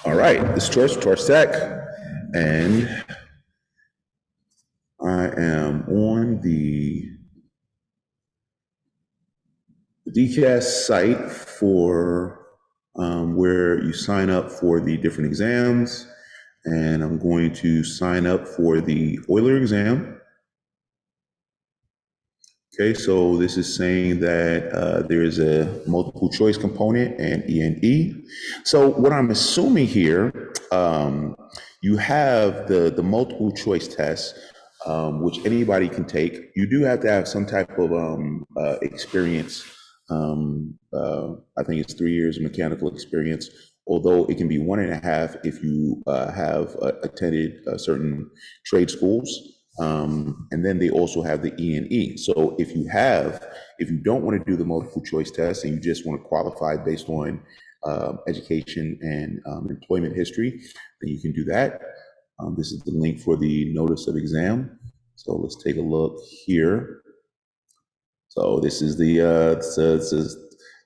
All right, this is Torch Tech, and I am on the DCAS site for where you sign up for the different exams, and I'm going to sign up for the Euler exam. Okay, so this is saying that there is a multiple choice component and E&E. So what I'm assuming here, you have the multiple choice test, which anybody can take. You do have to have some type of experience. I think it's 3 years of mechanical experience, although it can be 1.5 if you have attended certain trade schools. And then they also have the E&E. So if you don't want to do the multiple choice test and you just want to qualify based on education and employment history, then you can do that. This is the link for the notice of exam. So let's take a look here. So this is the it says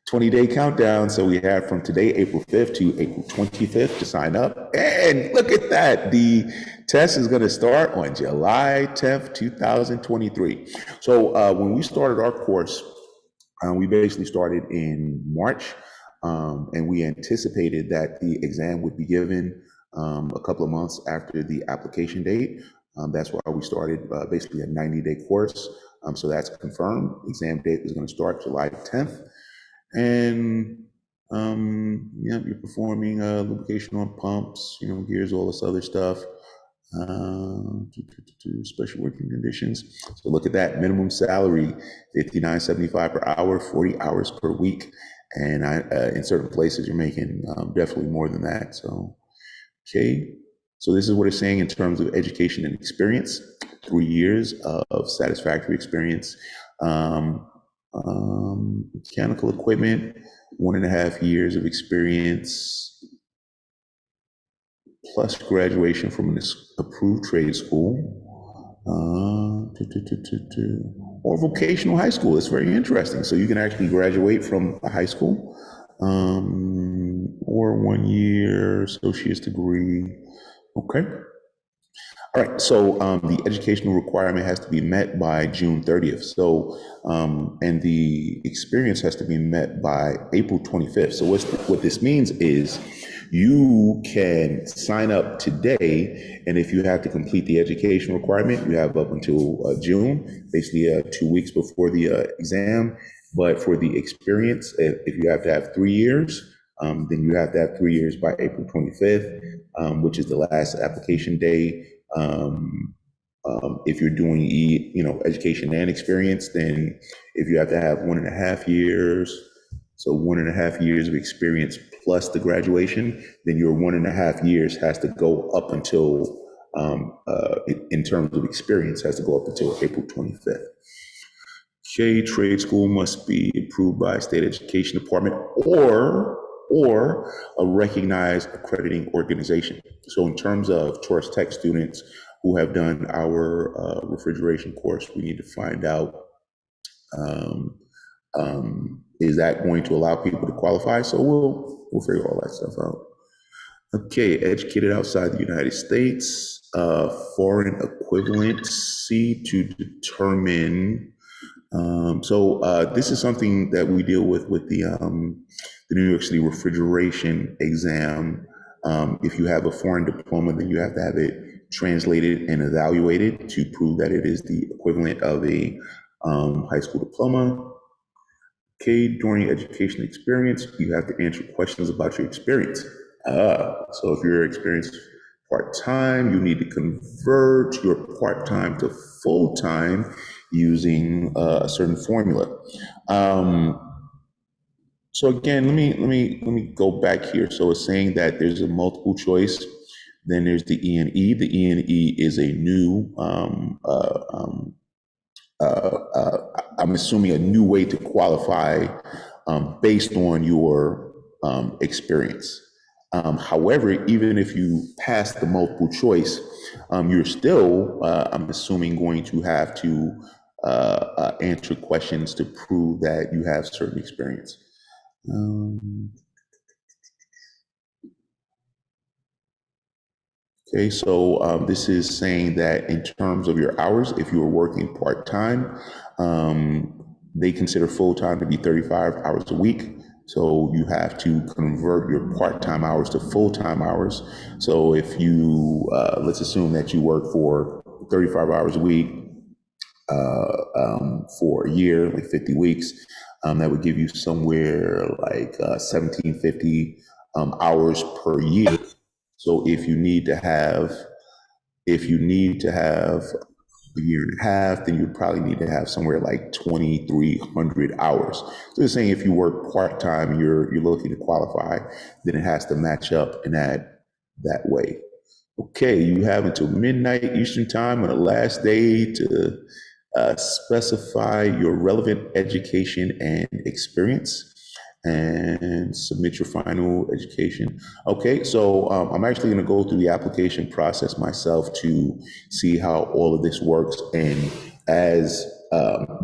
20-day countdown. So we have from today, April 5th to April 25th to sign up. And look at that. The test is going to start on July 10th, 2023. So when we started our course, we basically started in March, and we anticipated that the exam would be given a couple of months after the application date. That's why we started basically a 90-day course. So that's confirmed. Exam date is going to start July 10th. And yeah, you're performing lubrication on pumps, gears, all this other stuff. Special working conditions. So look at that. Minimum salary, $59.75 per hour, 40 hours per week. And in certain places, you're making definitely more than that. So, okay. So this is what it's saying in terms of education and experience. 3 years of satisfactory experience. Mechanical equipment, 1.5 years of experience, plus graduation from an approved trade school, or vocational high school. It's very interesting. So you can actually graduate from a high school, or 1 year associate's degree. Okay. All right, so the educational requirement has to be met by June 30th. So, and the experience has to be met by April 25th. So what this means is you can sign up today, and if you have to complete the education requirement, you have up until June, basically 2 weeks before the exam. But for the experience, if you have to have 3 years, then you have to have 3 years by April 25th, which is the last application day. If you're doing education and experience, then if you have to have 1.5 years, so 1.5 years of experience plus the graduation, then your 1.5 years has to go up until, in terms of experience, has to go up until April 25th. Okay, trade school must be approved by state education department or a recognized accrediting organization. So in terms of Torch Tech students who have done our refrigeration course, we need to find out, is that going to allow people to qualify? So we'll figure all that stuff out. Okay, educated outside the United States, foreign equivalency to determine. So this is something that we deal with the New York City refrigeration exam. If you have a foreign diploma, then you have to have it translated and evaluated to prove that it is the equivalent of a high school diploma. Okay, during education experience, you have to answer questions about your experience. So if your experience part-time, you need to convert your part-time to full-time using a certain formula. So again, let me go back here. So it's saying that there's a multiple choice. Then there's the E&E. The E&E is a new, I'm assuming a new way to qualify based on your experience. However, even if you pass the multiple choice, you're still, I'm assuming, going to have to answer questions to prove that you have certain experience. Okay, so this is saying that in terms of your hours, if you were working part-time, they consider full-time to be 35 hours a week. So you have to convert your part-time hours to full-time hours. So if you, let's assume that you work for 35 hours a week for a year, like 50 weeks, that would give you somewhere like 1750 hours per year. So if you need to have a year and a half, then you'd probably need to have somewhere like 2,300 hours. So they're saying if you work part time, you're looking to qualify, then it has to match up in that way. Okay, you have until midnight Eastern time on the last day to specify your relevant education and experience and submit your final education. Okay, so I'm actually going to go through the application process myself to see how all of this works. And as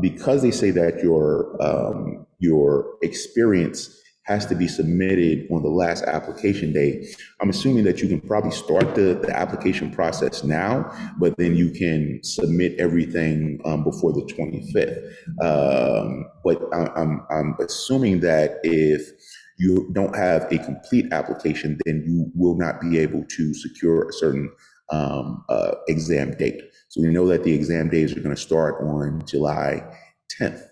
because they say that your experience has to be submitted on the last application day, I'm assuming that you can probably start the application process now, but then you can submit everything before the 25th. But I'm assuming that if you don't have a complete application, then you will not be able to secure a certain exam date. So we know that the exam days are going to start on July 10th.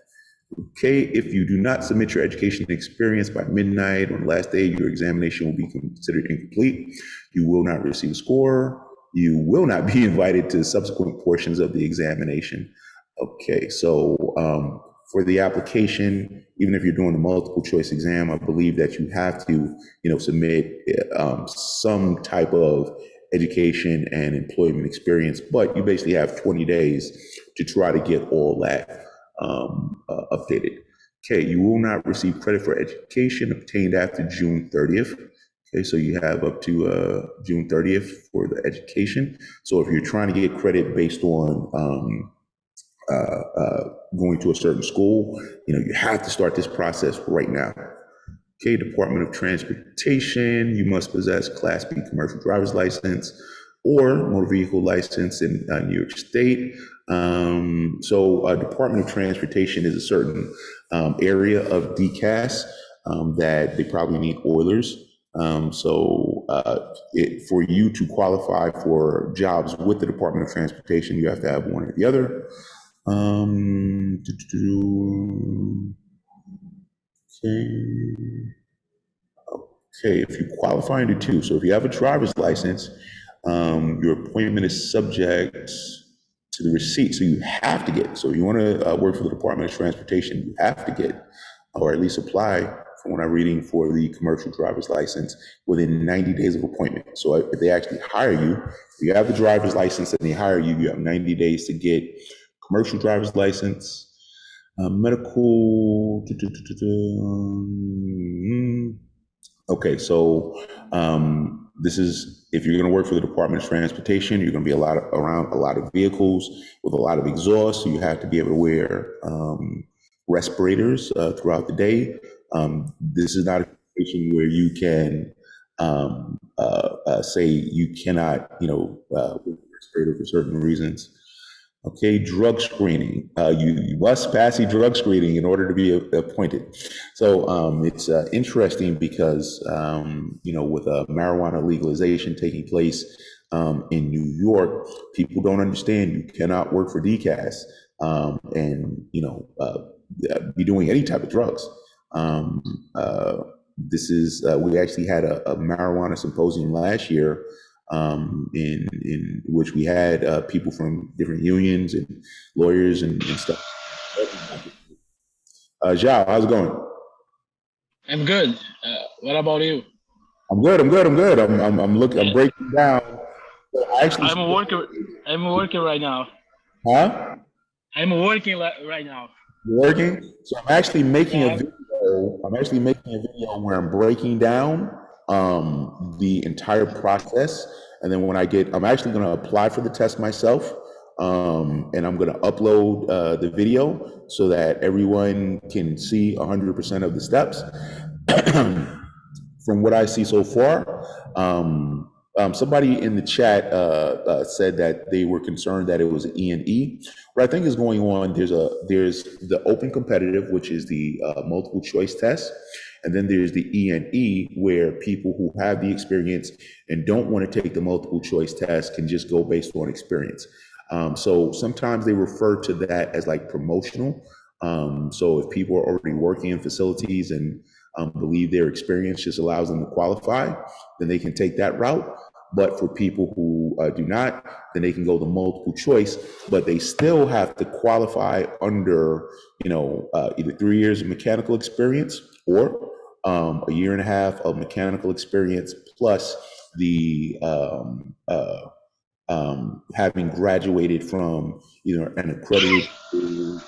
Okay, if you do not submit your education experience by midnight on the last day, your examination will be considered incomplete. You will not receive a score. You will not be invited to subsequent portions of the examination. Okay, so for the application, even if you're doing a multiple choice exam, I believe that you have to, submit some type of education and employment experience, but you basically have 20 days to try to get all that updated. Okay, you will not receive credit for education obtained after June 30th. Okay, so you have up to June 30th for the education. So if you're trying to get credit based on going to a certain school, you have to start this process right now. Okay, Department of Transportation, you must possess Class B commercial driver's license or motor vehicle license in New York State. So Department of Transportation is a certain area of DCAS that they probably need oilers. For you to qualify for jobs with the Department of Transportation, you have to have one or the other. Okay, if you qualify under two, so if you have a driver's license, your appointment is subject to the receipt. So you have to get, so you want to work for the Department of Transportation, you have to get, or at least apply from what I'm reading for the commercial driver's license within 90 days of appointment. So if they actually hire you, if you have the driver's license and they hire you, you have 90 days to get commercial driver's license, medical. Okay, so this is, if you're going to work for the Department of Transportation, you're going to be around a lot of vehicles with a lot of exhaust, so you have to be able to wear respirators throughout the day. This is not a situation where you can say you cannot, wear a respirator for certain reasons. Okay, drug screening. You must pass a drug screening in order to be appointed. So it's interesting because, with marijuana legalization taking place in New York, people don't understand you cannot work for DCAS and, be doing any type of drugs. We actually had a marijuana symposium last year in which we had people from different unions and lawyers and stuff. Zhao, how's it going? I'm good. What about you? I'm good. I'm breaking down. I'm working right now. Huh? I'm working right now. You're working? So I'm actually making a video. I'm actually making a video where I'm breaking down the entire process. And then I'm actually going to apply for the test myself. And I'm going to upload the video so that everyone can see 100% of the steps. From what I see so far, Somebody in the chat said that they were concerned that it was an E&E. What I think is going on, there's the open competitive, which is the multiple choice test, and then there's the E&E, where people who have the experience and don't want to take the multiple choice test can just go based on experience. So sometimes they refer to that as like promotional. So if people are already working in facilities and believe their experience just allows them to qualify, then they can take that route. But for people who do not, then they can go the multiple choice, but they still have to qualify under, either 3 years of mechanical experience or a year and a half of mechanical experience plus the having graduated from either an accredited school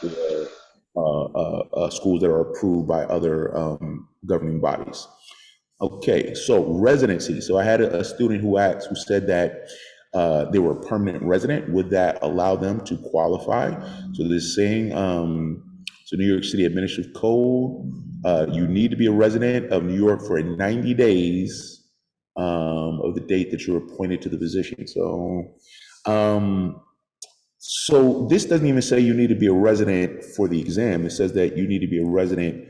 or schools that are approved by other governing bodies. Okay, so residency. So I had a student who said that they were a permanent resident. Would that allow them to qualify? So this is saying, so New York City Administrative Code, you need to be a resident of New York for 90 days of the date that you're appointed to the position. So this doesn't even say you need to be a resident for the exam. It says that you need to be a resident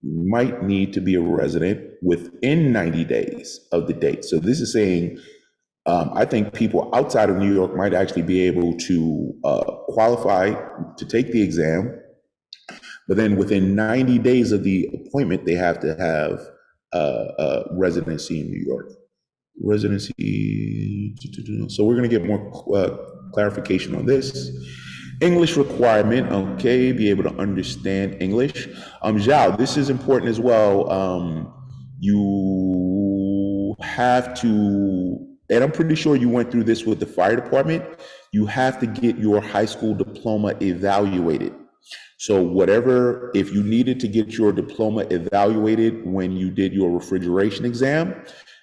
you might need to be a resident within 90 days of the date. So this is saying, I think people outside of New York might actually be able to qualify to take the exam, but then within 90 days of the appointment, they have to have residency in New York. Residency. So we're going to get more clarification on this. English requirement, okay, be able to understand English. Zhao, this is important as well. You have to, and I'm pretty sure you went through this with the fire department, you have to get your high school diploma evaluated. So whatever, if you needed to get your diploma evaluated when you did your refrigeration exam,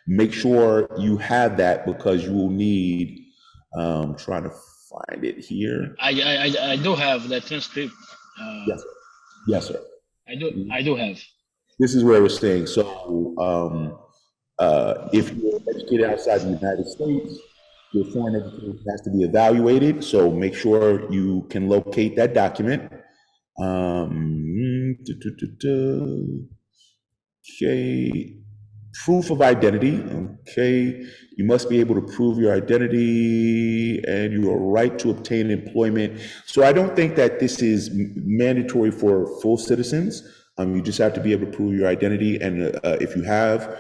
make sure you have that because you will need, trying to find it here. I do have that transcript. Yes, sir. Yes, sir. I do have. This is where we're saying. So if you're educated outside the United States, your foreign education has to be evaluated. So make sure you can locate that document. Okay. Proof of identity, okay. You must be able to prove your identity and your right to obtain employment. So I don't think that this is mandatory for full citizens. You just have to be able to prove your identity. And if you have,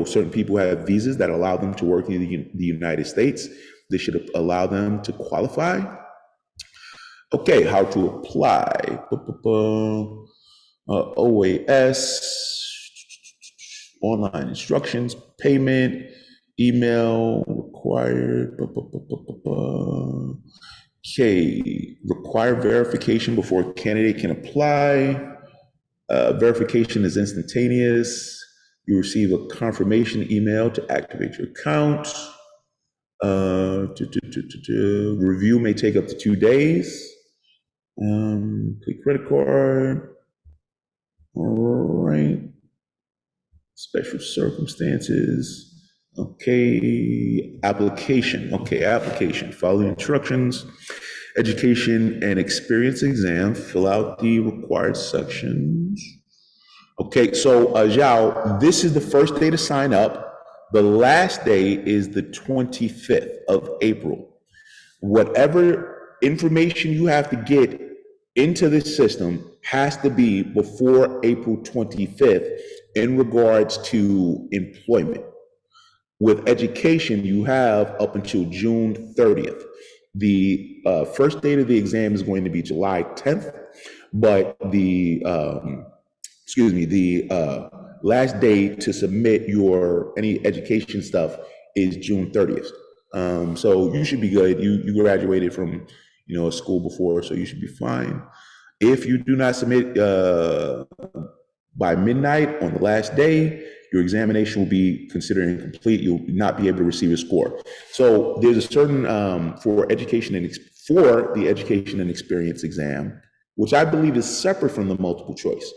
certain people have visas that allow them to work in the United States, they should allow them to qualify. Okay, how to apply. OAS. Online instructions, payment, email required. Okay, require verification before a candidate can apply. Verification is instantaneous. You receive a confirmation email to activate your account. Review may take up to 2 days. Complete credit card. All right. Special circumstances. Okay, application. Okay, application. Follow the instructions. Education and experience exam. Fill out the required sections. Okay, so Zhao, this is the first day to sign up. The last day is the 25th of April. Whatever information you have to get into this system has to be before April 25th in regards to employment. With education, you have up until June 30th. The first date of the exam is going to be July 10th, but the last day to submit your any education stuff is June 30th. So you should be good. You graduated from a school before, so you should be fine. If you do not submit by midnight on the last day, your examination will be considered incomplete. You'll not be able to receive a score. So there's a certain for the education and experience exam, which I believe is separate from the multiple choice.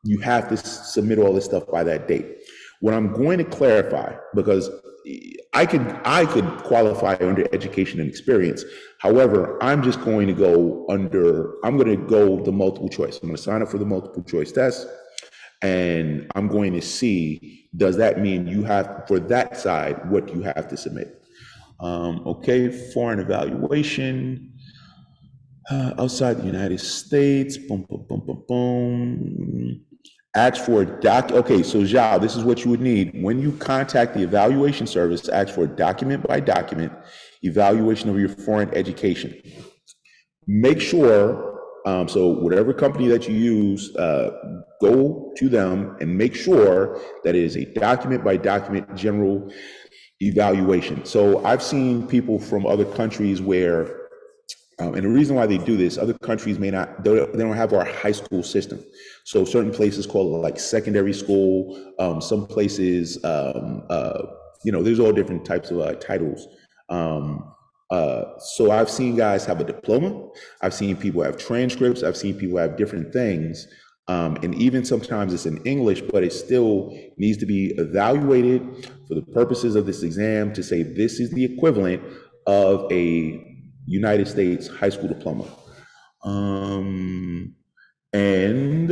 you have to submit all this stuff by that date. What I'm going to clarify, because I could qualify under education and experience. However, I'm just going to go the multiple choice. I'm going to sign up for the multiple choice test, and I'm going to see, does that mean you have, for that side, what you have to submit? Okay, foreign evaluation, outside the United States, boom, boom, boom, boom, boom. Ask for a okay, so Zhao, this is what you would need. When you contact the evaluation service, ask for a document by document evaluation of your foreign education. Make sure, so whatever company that you use, go to them and make sure that it is a document by document general evaluation. So I've seen people from other countries where, and the reason why they do this, other countries may not, they don't have our high school system. So certain places call it like secondary school. Some places, there's all different types of titles. So I've seen guys have a diploma. I've seen people have transcripts. I've seen people have different things. And even sometimes it's in English, but it still needs to be evaluated for the purposes of this exam to say this is the equivalent of a United States high school diploma. And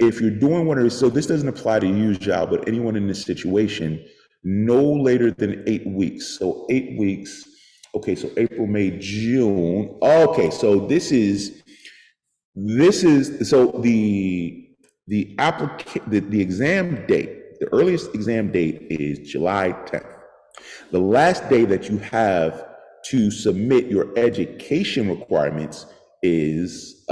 if you're doing one of these, so this doesn't apply to you, Zhao, but anyone in this situation, no later than 8 weeks. So 8 weeks, okay, so April, May, June. Okay, so this is so the exam date, the earliest exam date is July 10th. The last day that you have to submit your education requirements is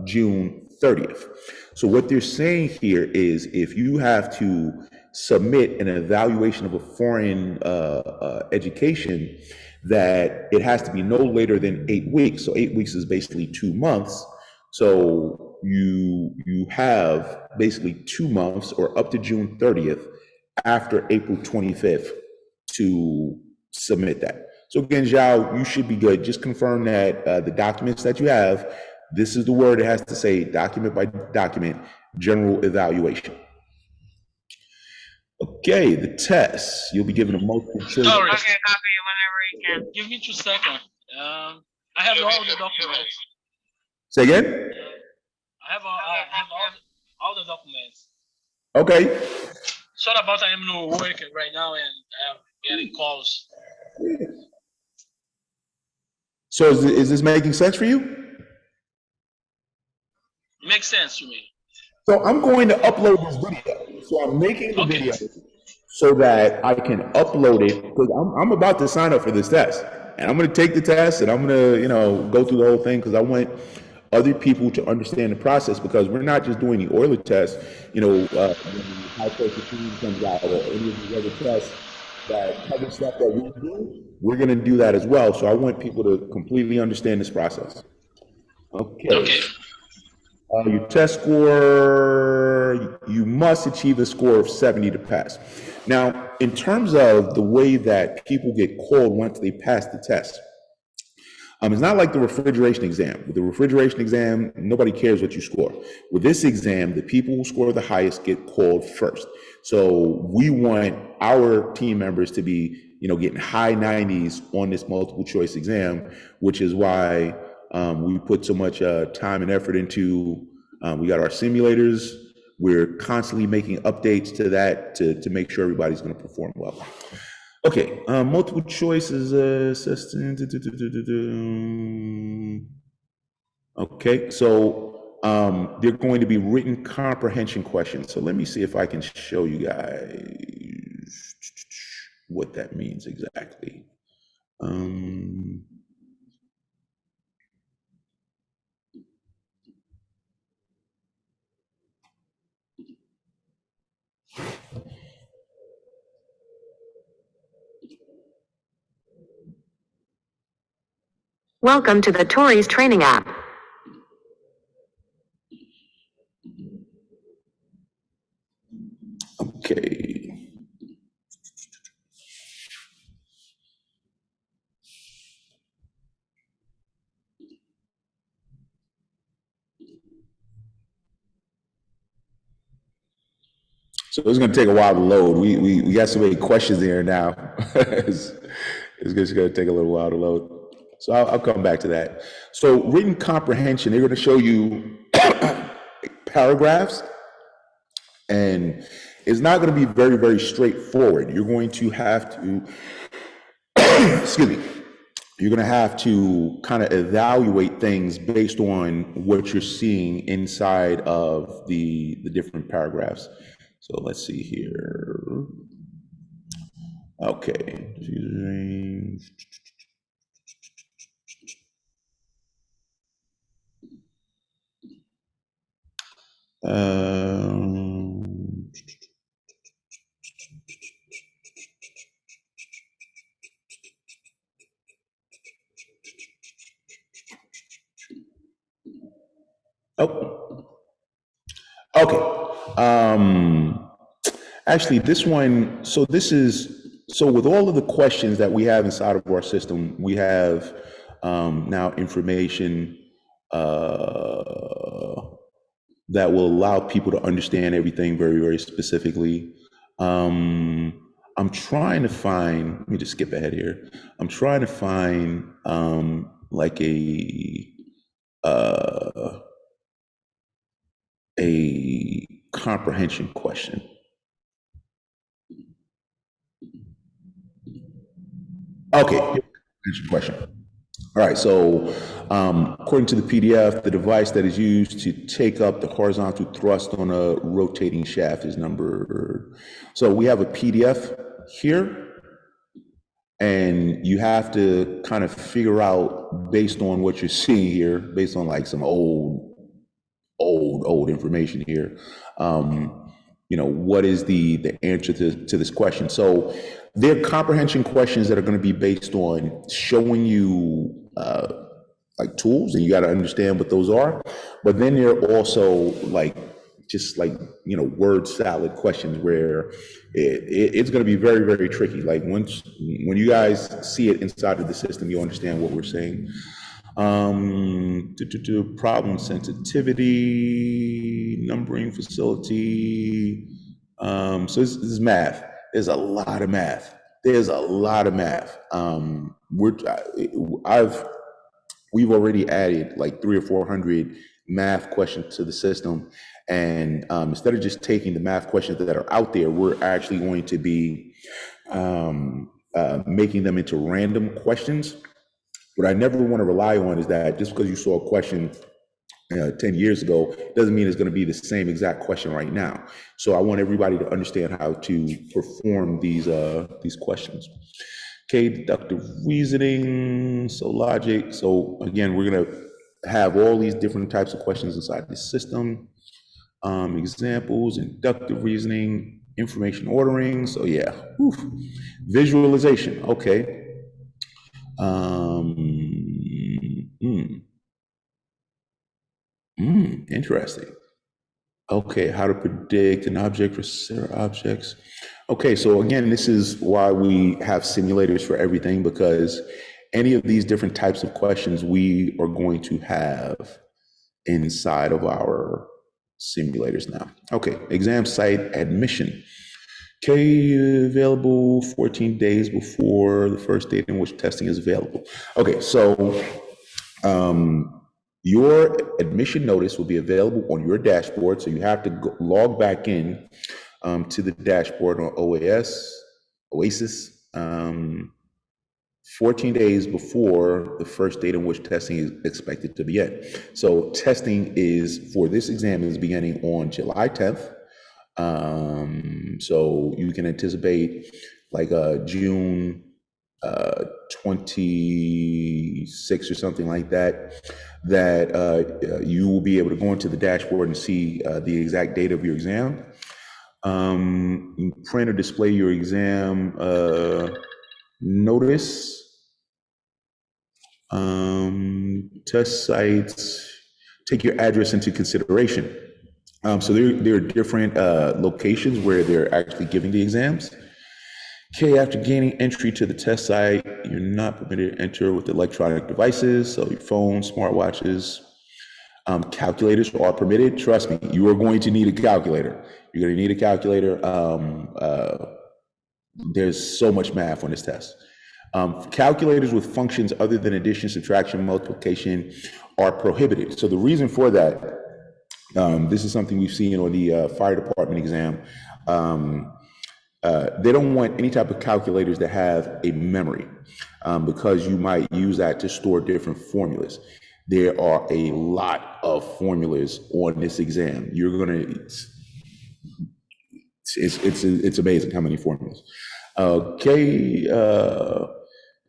June 30th. So what they're saying here is if you have to submit an evaluation of a foreign education, that it has to be no later than 8 weeks. So 8 weeks is basically 2 months. So you have basically 2 months or up to June 30th after April 25th to submit that. So again, Zhao, you should be good. Just confirm that the documents that you have, this is the word it has to say, document by document, general evaluation. Okay, the test. You'll be given a multiple choice. Sorry. Okay, copy whenever you can. Give me 2 seconds. I have all the documents. Say again? I have all the documents. Okay. Sorry about I am not working right now and I'm getting calls. So is this making sense for you? Makes sense to me. So I'm going to upload this video. So I'm making the video so that I can upload it because I'm about to sign up for this test. And I'm going to take the test and I'm going to, go through the whole thing because I want other people to understand the process because we're not just doing the Euler test, when the high pressure tube comes out or any of these other tests that other stuff that we do, we're going to do that as well. So I want people to completely understand this process. Okay. Your test score, you must achieve a score of 70 to pass. Now, in terms of the way that people get called once they pass the test, it's not like the refrigeration exam. With the refrigeration exam, nobody cares what you score. With this exam, the people who score the highest get called first. So we want our team members to be, getting high 90s on this multiple choice exam, which is why we put so much time and effort into, we got our simulators. We're constantly making updates to that to make sure everybody's going to perform well. Okay, multiple choices assistant. Okay, so they're going to be written comprehension questions. So let me see if I can show you guys what that means exactly. Welcome to the Tories training app. Okay. So it's going to take a while to load. We got so many questions there now. It's just going to take a little while to load. So I'll come back to that. So written comprehension, they're going to show you paragraphs, and it's not going to be very, very straightforward. You're going to have to, excuse me, you're going to have to kind of evaluate things based on what you're seeing inside of the different paragraphs. So let's see here. Okay. Oh, okay. Actually, this one, so this is, so with all of the questions that we have inside of our system, we have now information that will allow people to understand everything very, very specifically. I'm trying to find, let me just skip ahead here. I'm trying to find like a comprehension question. Okay, comprehension question. All right, so according to the PDF, the device that is used to take up the horizontal thrust on a rotating shaft is number. So we have a PDF here, and you have to kind of figure out based on what you're seeing here, based on like some old information here, you know, what is the answer to this question. So there are comprehension questions that are going to be based on showing you like tools, and you got to understand what those are. But then there are also like just like, you know, word salad questions where it's going to be very, very tricky. Like when you guys see it inside of the system, you'll understand what we're saying. Problem sensitivity, numbering facility. So this is math. There's a lot of math. There's a lot of math. We've already added like 300 or 400 math questions to the system, and instead of just taking the math questions that are out there, we're actually going to be making them into random questions. What I never want to rely on is that just because you saw a question 10 years ago doesn't mean it's going to be the same exact question right now. So I want everybody to understand how to perform these questions. Okay, deductive reasoning, so logic. So again, we're going to have all these different types of questions inside the system. Examples, inductive reasoning, information ordering. So yeah, visualization. Okay. Interesting. Okay, how to predict an object for set of objects. Okay, so again, this is why we have simulators for everything, because any of these different types of questions we are going to have inside of our simulators now. Okay, exam site admission. Okay, available 14 days before the first date in which testing is available. Okay, so your admission notice will be available on your dashboard, so you have to log back in to the dashboard on Oasis 14 days before the first date in which testing is expected to begin. So testing is for this exam is beginning on July 10th. So you can anticipate like June 26 or something like that, you will be able to go into the dashboard and see the exact date of your exam. Print or display your exam notice. Test sites, take your address into consideration. So there are different locations where they're actually giving the exams. Okay, after gaining entry to the test site, you're not permitted to enter with electronic devices, so your phone, smartwatches. Calculators are permitted. Trust me, you are going to need a calculator. You're going to need a calculator. There's so much math on this test. Calculators with functions other than addition, subtraction, multiplication are prohibited. So the reason for that, this is something we've seen on the fire department exam. They don't want any type of calculators that have a memory because you might use that to store different formulas. There are a lot of formulas on this exam. You're gonna, it's amazing how many formulas. Okay,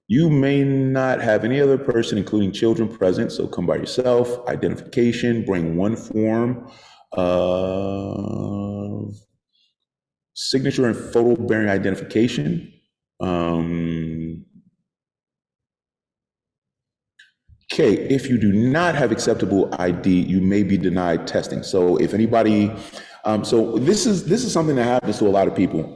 you may not have any other person, including children, present, so come by yourself. Identification, bring one form of signature and photo bearing identification. Okay, if you do not have acceptable ID, you may be denied testing. So if anybody, so this is something that happens to a lot of people.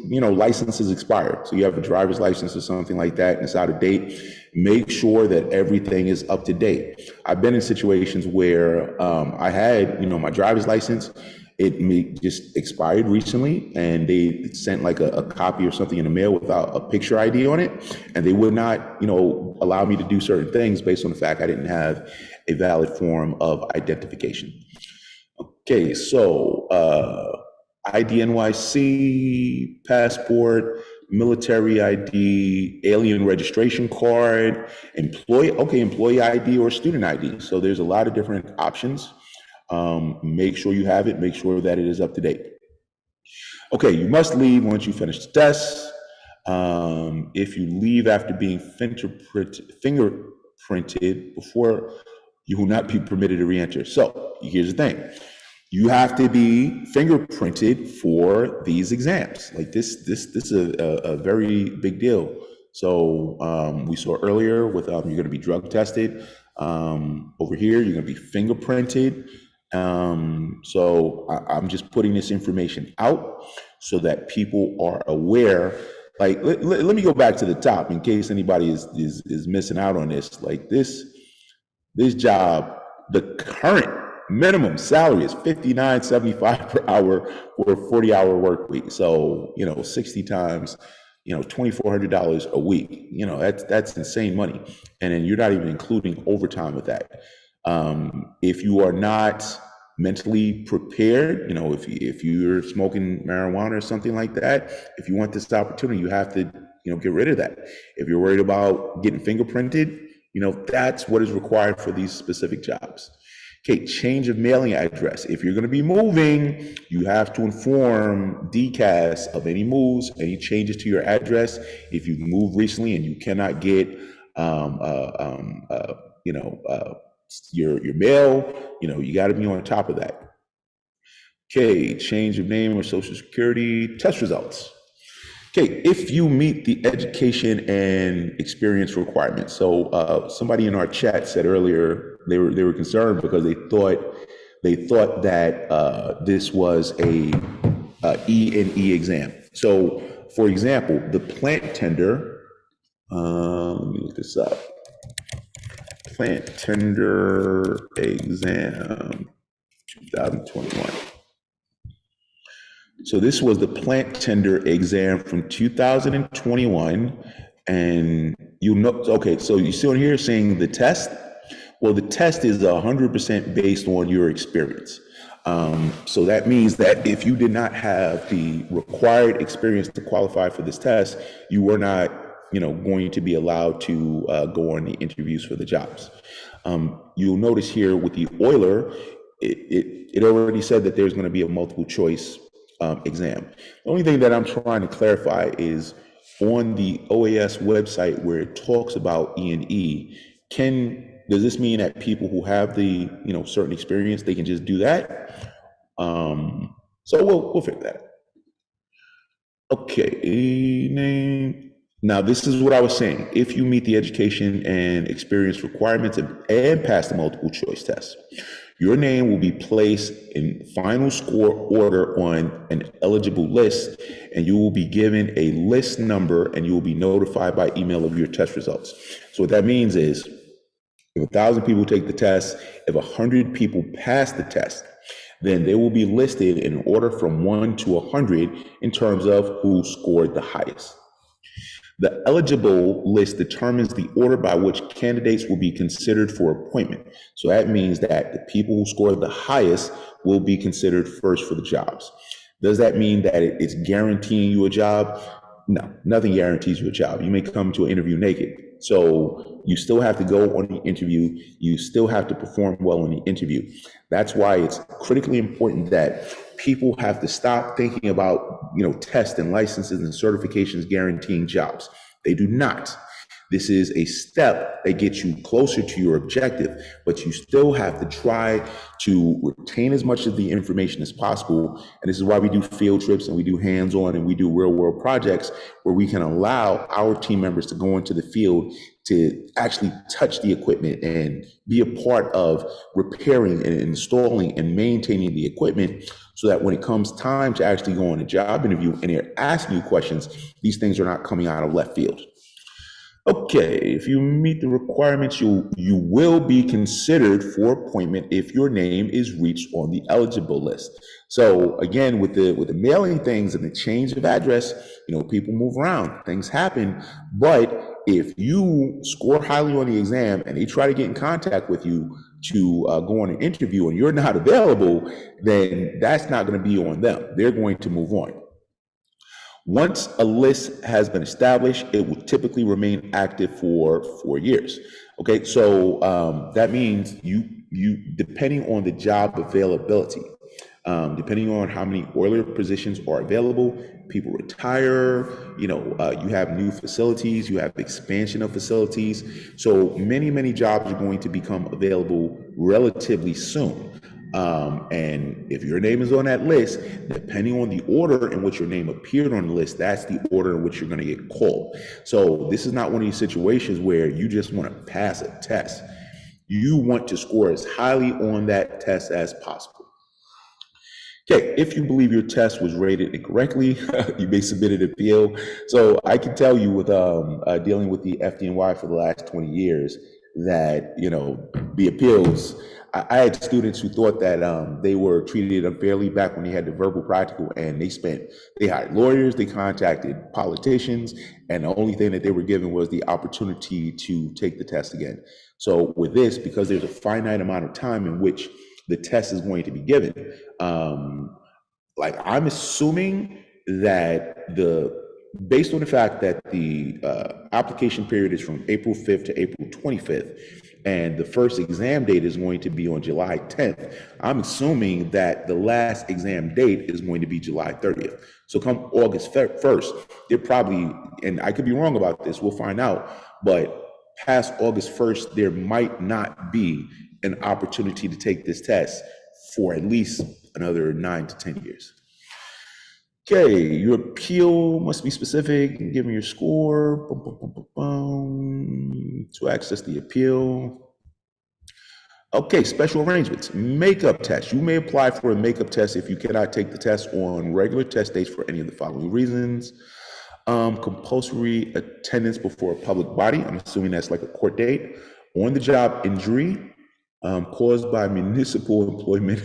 You know, licenses expired. So you have a driver's license or something like that and it's out of date. Make sure that everything is up to date. I've been in situations where I had, you know, my driver's license, it just expired recently and they sent like a copy or something in the mail without a picture ID on it. And they would not, you know, allow me to do certain things based on the fact I didn't have a valid form of identification. Okay, so ID NYC, passport, military ID, alien registration card, employee ID or student ID. So there's a lot of different options. Make sure you have it, make sure that it is up to date. Okay, you must leave once you finish the test. If you leave after being fingerprinted before, you will not be permitted to re-enter. So here's the thing. You have to be fingerprinted for these exams. Like this is a very big deal. So we saw earlier with you're going to be drug tested. Over here, you're going to be fingerprinted. So I'm just putting this information out so that people are aware. Like, let me go back to the top in case anybody is missing out on this. Like this job, the current minimum salary is $59.75 per hour for a 40-hour work week. So, you know, 60 times, you know, $2,400 a week. You know, that's insane money. And then you're not even including overtime with that. If you are not mentally prepared, you know, if you're smoking marijuana or something like that, if you want this opportunity, you have to, you know, get rid of that. If you're worried about getting fingerprinted, you know, that's what is required for these specific jobs. Okay, change of mailing address. If you're going to be moving, you have to inform DCAS of any moves, any changes to your address. If you moved recently and you cannot get, your mail, you know, you got to be on top of that. Okay, change of name or social security, test results. Okay, if you meet the education and experience requirements. So somebody in our chat said earlier they were concerned because they thought that this was a E&E exam. So, for example, the plant tender. Let me look this up. Plant tender exam 2021. So this was the plant tender exam from 2021, and you know, okay, so you see on here saying the test. Well, the test is 100% based on your experience. So that means that if you did not have the required experience to qualify for this test, you were not, you know, going to be allowed to go on the interviews for the jobs. You'll notice here with the Euler, it already said that there's going to be a multiple choice exam. The only thing that I'm trying to clarify is on the OAS website where it talks about E&E, does this mean that people who have the, you know, certain experience, they can just do that? So we'll figure that out. Okay, name. Now this is what I was saying. If you meet the education and experience requirements and pass the multiple choice test, your name will be placed in final score order on an eligible list, and you will be given a list number and you will be notified by email of your test results. So what that means is If 1,000 people take the test, if 100 people pass the test, then they will be listed in order from 1 to 100 in terms of who scored the highest. The eligible list determines the order by which candidates will be considered for appointment. So that means that the people who score the highest will be considered first for the jobs. Does that mean that it's guaranteeing you a job? No, nothing guarantees you a job. You may come to an interview naked. So you still have to go on the interview. You still have to perform well in the interview. That's why it's critically important that people have to stop thinking about, tests and licenses and certifications guaranteeing jobs. They do not. This is a step that gets you closer to your objective, but you still have to try to retain as much of the information as possible. And this is why we do field trips and we do hands-on and we do real-world projects where we can allow our team members to go into the field to actually touch the equipment and be a part of repairing and installing and maintaining the equipment, so that when it comes time to actually go on a job interview and they're asking you questions, these things are not coming out of left field. Okay, if you meet the requirements, you will be considered for appointment if your name is reached on the eligible list. So again, with the mailing things and the change of address, people move around, things happen. But if you score highly on the exam and they try to get in contact with you to go on an interview and you're not available, then that's not going to be on them. They're going to move on. Once a list has been established, it will typically remain active for 4 years. Okay, so that means you depending on the job availability, depending on how many oiler positions are available, people retire, you have new facilities, you have expansion of facilities. So many jobs are going to become available relatively soon. And if your name is on that list, depending on the order in which your name appeared on the list, that's the order in which you're going to get called. So this is not one of these situations where you just want to pass a test. You want to score as highly on that test as possible. Okay, if you believe your test was rated incorrectly, you may submit an appeal. So I can tell you with dealing with the FDNY for the last 20 years that, the appeals, I had students who thought that they were treated unfairly back when they had the verbal practical, and they hired lawyers, they contacted politicians, and the only thing that they were given was the opportunity to take the test again. So with this, because there's a finite amount of time in which the test is going to be given, I'm assuming that based on the fact that the application period is from April 5th to April 25th, and the first exam date is going to be on July 10th, I'm assuming that the last exam date is going to be July 30th. So come August 1st, they're probably, and I could be wrong about this, we'll find out, but past August 1st, there might not be an opportunity to take this test for at least another 9 to 10 years. Okay, your appeal must be specific and give me your score. To access the appeal. Okay, special arrangements. Makeup test. You may apply for a makeup test if you cannot take the test on regular test dates for any of the following reasons. Compulsory attendance before a public body. I'm assuming that's like a court date. On the job injury. Caused by municipal employment.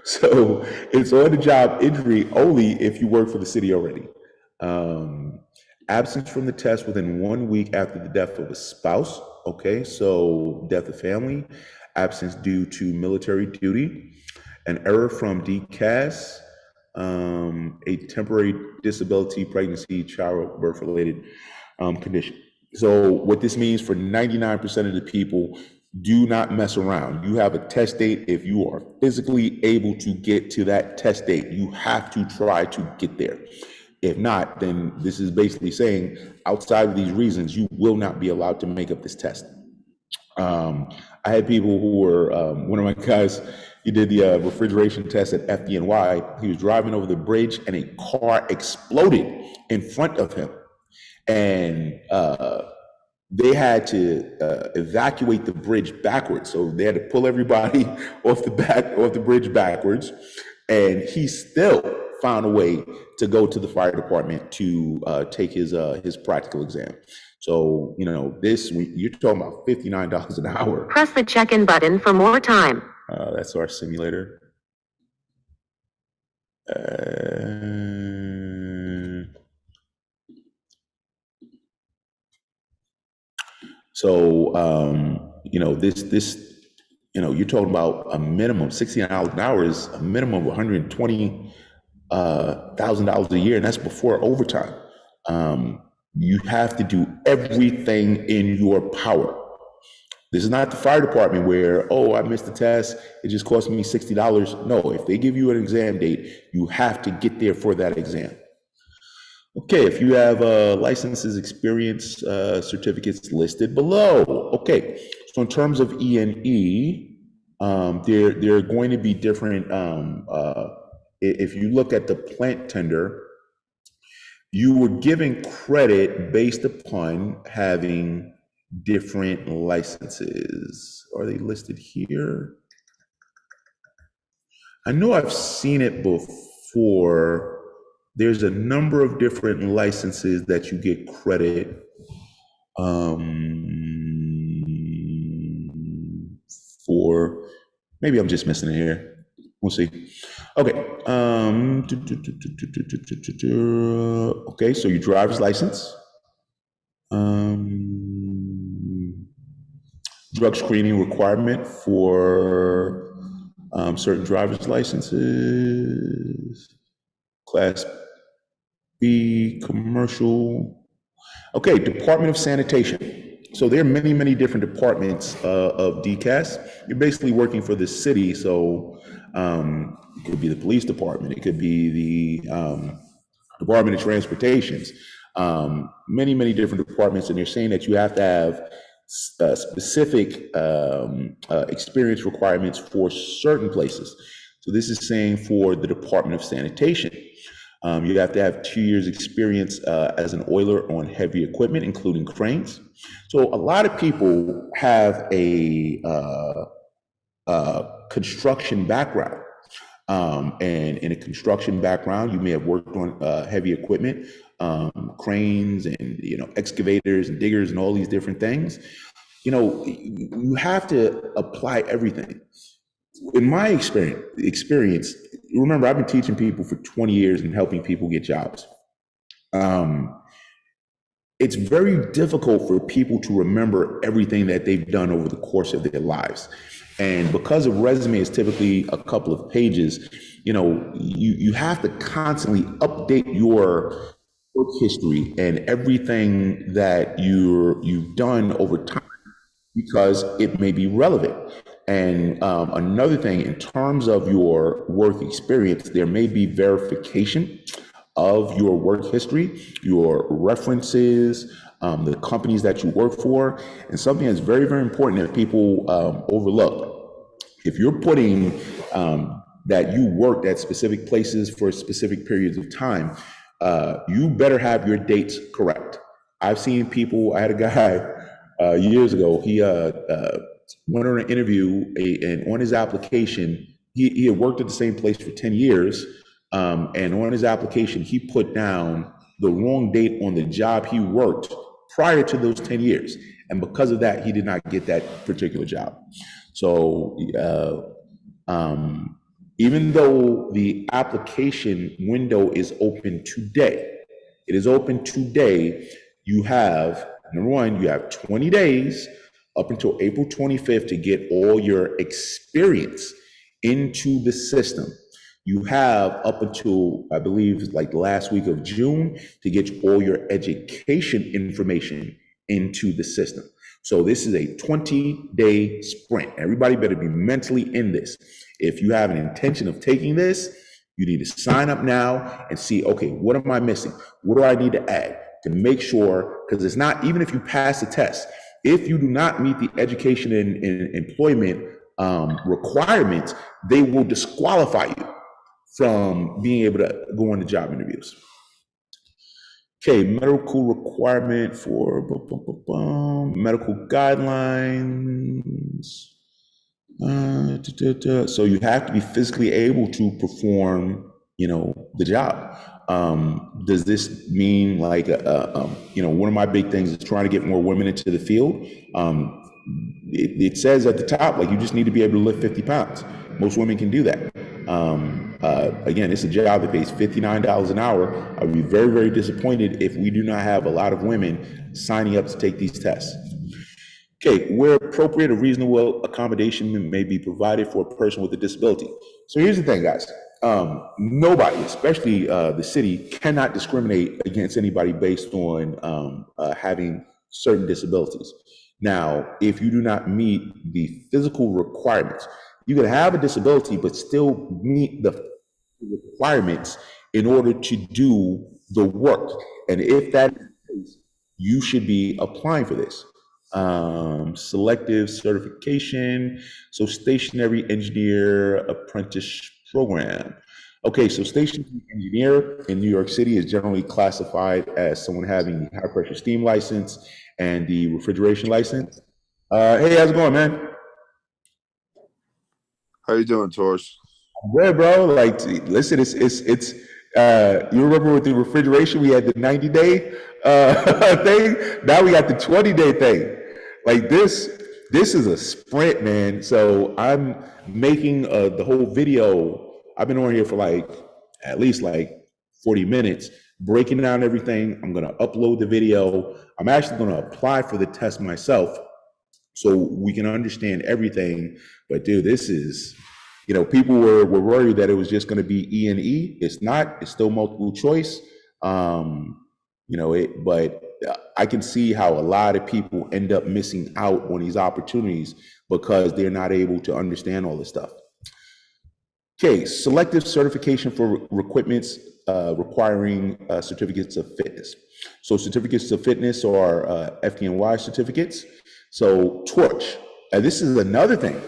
So it's on the job injury only if you work for the city already. Absence from the test within 1 week after the death of a spouse. Okay, so death of family. Absence due to military duty. An error from DCAS. A temporary disability, pregnancy, childbirth related condition. So what this means for 99% of the people, do not mess around. You have a test date. If you are physically able to get to that test date, you have to try to get there. If not, then this is basically saying outside of these reasons, you will not be allowed to make up this test. I had people who were, one of my guys, he did the refrigeration test at FDNY. He was driving over the bridge and a car exploded in front of him. And they had to evacuate the bridge backwards. So they had to pull everybody off the bridge backwards. And he still found a way to go to the fire department to take his practical exam. So, you know, you're talking about $59 an hour. Press the check-in button for more time. That's our simulator. You know, you know, you're talking about a minimum $16 an hour is a minimum of $120,000 a year, and that's before overtime. You have to do everything in your power. This is not the fire department where, oh, I missed the test, it just cost me $60. No, if they give you an exam date, you have to get there for that exam. Okay, if you have licenses, experience, certificates listed below. Okay, so in terms of E&E, there are going to be different, if you look at the plant tender, you were given credit based upon having different licenses. Are they listed here? I know I've seen it before. There's a number of different licenses that you get credit for. Maybe I'm just missing it here. We'll see. Okay. Okay, so your driver's license. Drug screening requirement for certain driver's licenses. Class B, commercial. Okay, Department of Sanitation. So there are many, many different departments of DCAS. You're basically working for the city, so it could be the police department, it could be the Department of Transportations, many, many different departments, and they're saying that you have to have specific experience requirements for certain places. So this is saying for the Department of Sanitation. You have to have 2 years experience as an oiler on heavy equipment, including cranes. So a lot of people have a construction background. And in a construction background, you may have worked on heavy equipment, cranes and, you know, excavators and diggers and all these different things. You know, you have to apply everything. In my experience, remember, I've been teaching people for 20 years and helping people get jobs. It's very difficult for people to remember everything that they've done over the course of their lives. And because a resume is typically a couple of pages, you know, you have to constantly update your work history and everything that you've done over time, because it may be relevant. And another thing, in terms of your work experience, there may be verification of your work history, your references, the companies that you work for, and something that's very, very important that people overlook. If you're putting that you worked at specific places for specific periods of time, you better have your dates correct. I've seen people, I had a guy years ago, he went on an interview, and on his application, he had worked at the same place for 10 years, and on his application, he put down the wrong date on the job he worked prior to those 10 years. And because of that, he did not get that particular job. So even though the application window is open today, it is open today, you have, number one, you have 20 days up until April 25th to get all your experience into the system. You have up until, I believe, like the last week of June to get all your education information into the system. So this is a 20-day sprint. Everybody better be mentally in this. If you have an intention of taking this, you need to sign up now and see, okay, what am I missing? What do I need to add to make sure, because it's not, even if you pass the test, if you do not meet the education and employment requirements, they will disqualify you from being able to go on the job interviews. Okay, medical requirement for medical guidelines. So you have to be physically able to perform the job. Does this mean like, one of my big things is trying to get more women into the field. It says at the top, like, you just need to be able to lift 50 pounds. Most women can do that. Again, it's a job that pays $59 an hour. I'd be very, very disappointed if we do not have a lot of women signing up to take these tests. Okay, where appropriate, a reasonable accommodation may be provided for a person with a disability. So here's the thing, guys. Nobody, especially the city, cannot discriminate against anybody based on having certain disabilities. Now, if you do not meet the physical requirements, you can have a disability but still meet the requirements in order to do the work. And if that is the case, you should be applying for this. Selective certification, so stationary engineer apprentice program. Okay, so stationary engineer in New York City is generally classified as someone having the high pressure steam license and the refrigeration license. Hey, how's it going, man? How you doing, Torres? Good, bro. Like, listen, it's you remember with the refrigeration, we had the 90-day thing. Now we got the 20-day thing. Like, this is a sprint, man. So I'm making the whole video. I've been on here for like at least like 40 minutes, breaking down everything. I'm gonna upload the video. I'm actually gonna apply for the test myself so we can understand everything. But dude, this is, people were worried that it was just going to be E&E. It's not. It's still multiple choice. But I can see how a lot of people end up missing out on these opportunities because they're not able to understand all this stuff. Okay, selective certification for equipments requiring certificates of fitness. So certificates of fitness are FDNY certificates. So Torch, and this is another thing.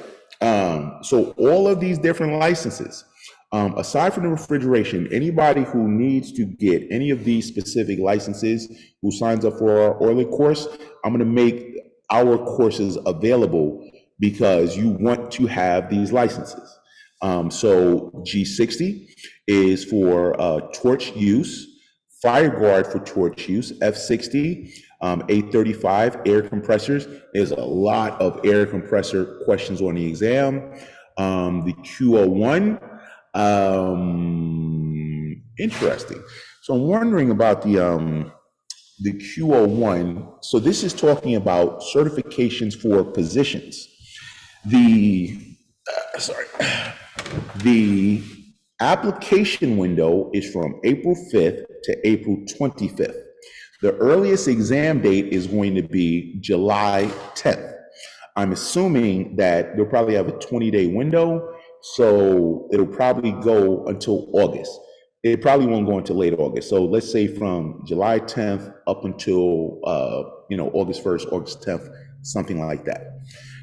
So all of these different licenses, aside from the refrigeration, anybody who needs to get any of these specific licenses, who signs up for our Oiler course, I'm going to make our courses available because you want to have these licenses. So G60 is for torch use, FireGuard for torch use, F60, 835 air compressors. There's a lot of air compressor questions on the exam. The Q01, interesting. So I'm wondering about the Q01. So this is talking about certifications for positions. The application window is from April 5th to April 25th. The earliest exam date is going to be July 10th. I'm assuming that they'll probably have a 20-day window, so it'll probably go until August. It probably won't go until late August. So let's say from July 10th up until August 1st, August 10th, something like that.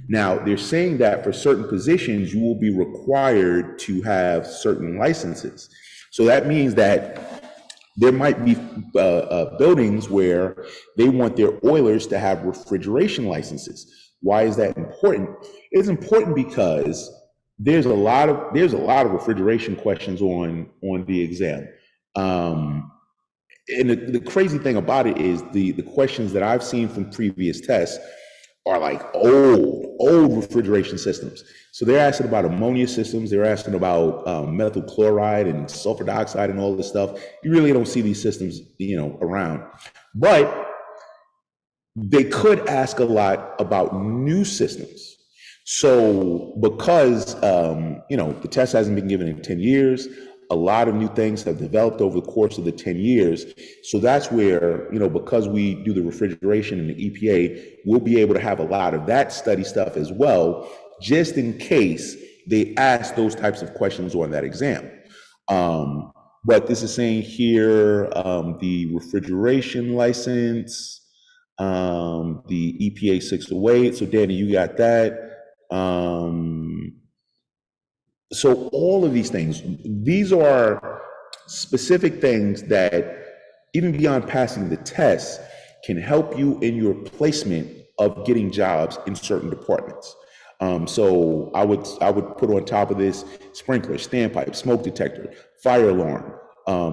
Now, they're saying that for certain positions, you will be required to have certain licenses. So that means that there might be buildings where they want their oilers to have refrigeration licenses. Why is that important? It's important because there's a lot of refrigeration questions on the exam. And the crazy thing about it is the questions that I've seen from previous tests are like old refrigeration systems. So they're asking about ammonia systems. They're asking about methyl chloride and sulfur dioxide and all this stuff. You really don't see these systems, around. But they could ask a lot about new systems. So because, the test hasn't been given in 10 years, a lot of new things have developed over the course of the 10 years. So that's where, because we do the refrigeration and the EPA, we'll be able to have a lot of that study stuff as well, just in case they ask those types of questions on that exam. But this is saying here, the refrigeration license, the EPA 608. So Danny, you got that. So all of these things, these are specific things that even beyond passing the test can help you in your placement of getting jobs in certain departments. So I would put on top of this sprinkler, standpipe, smoke detector, fire alarm.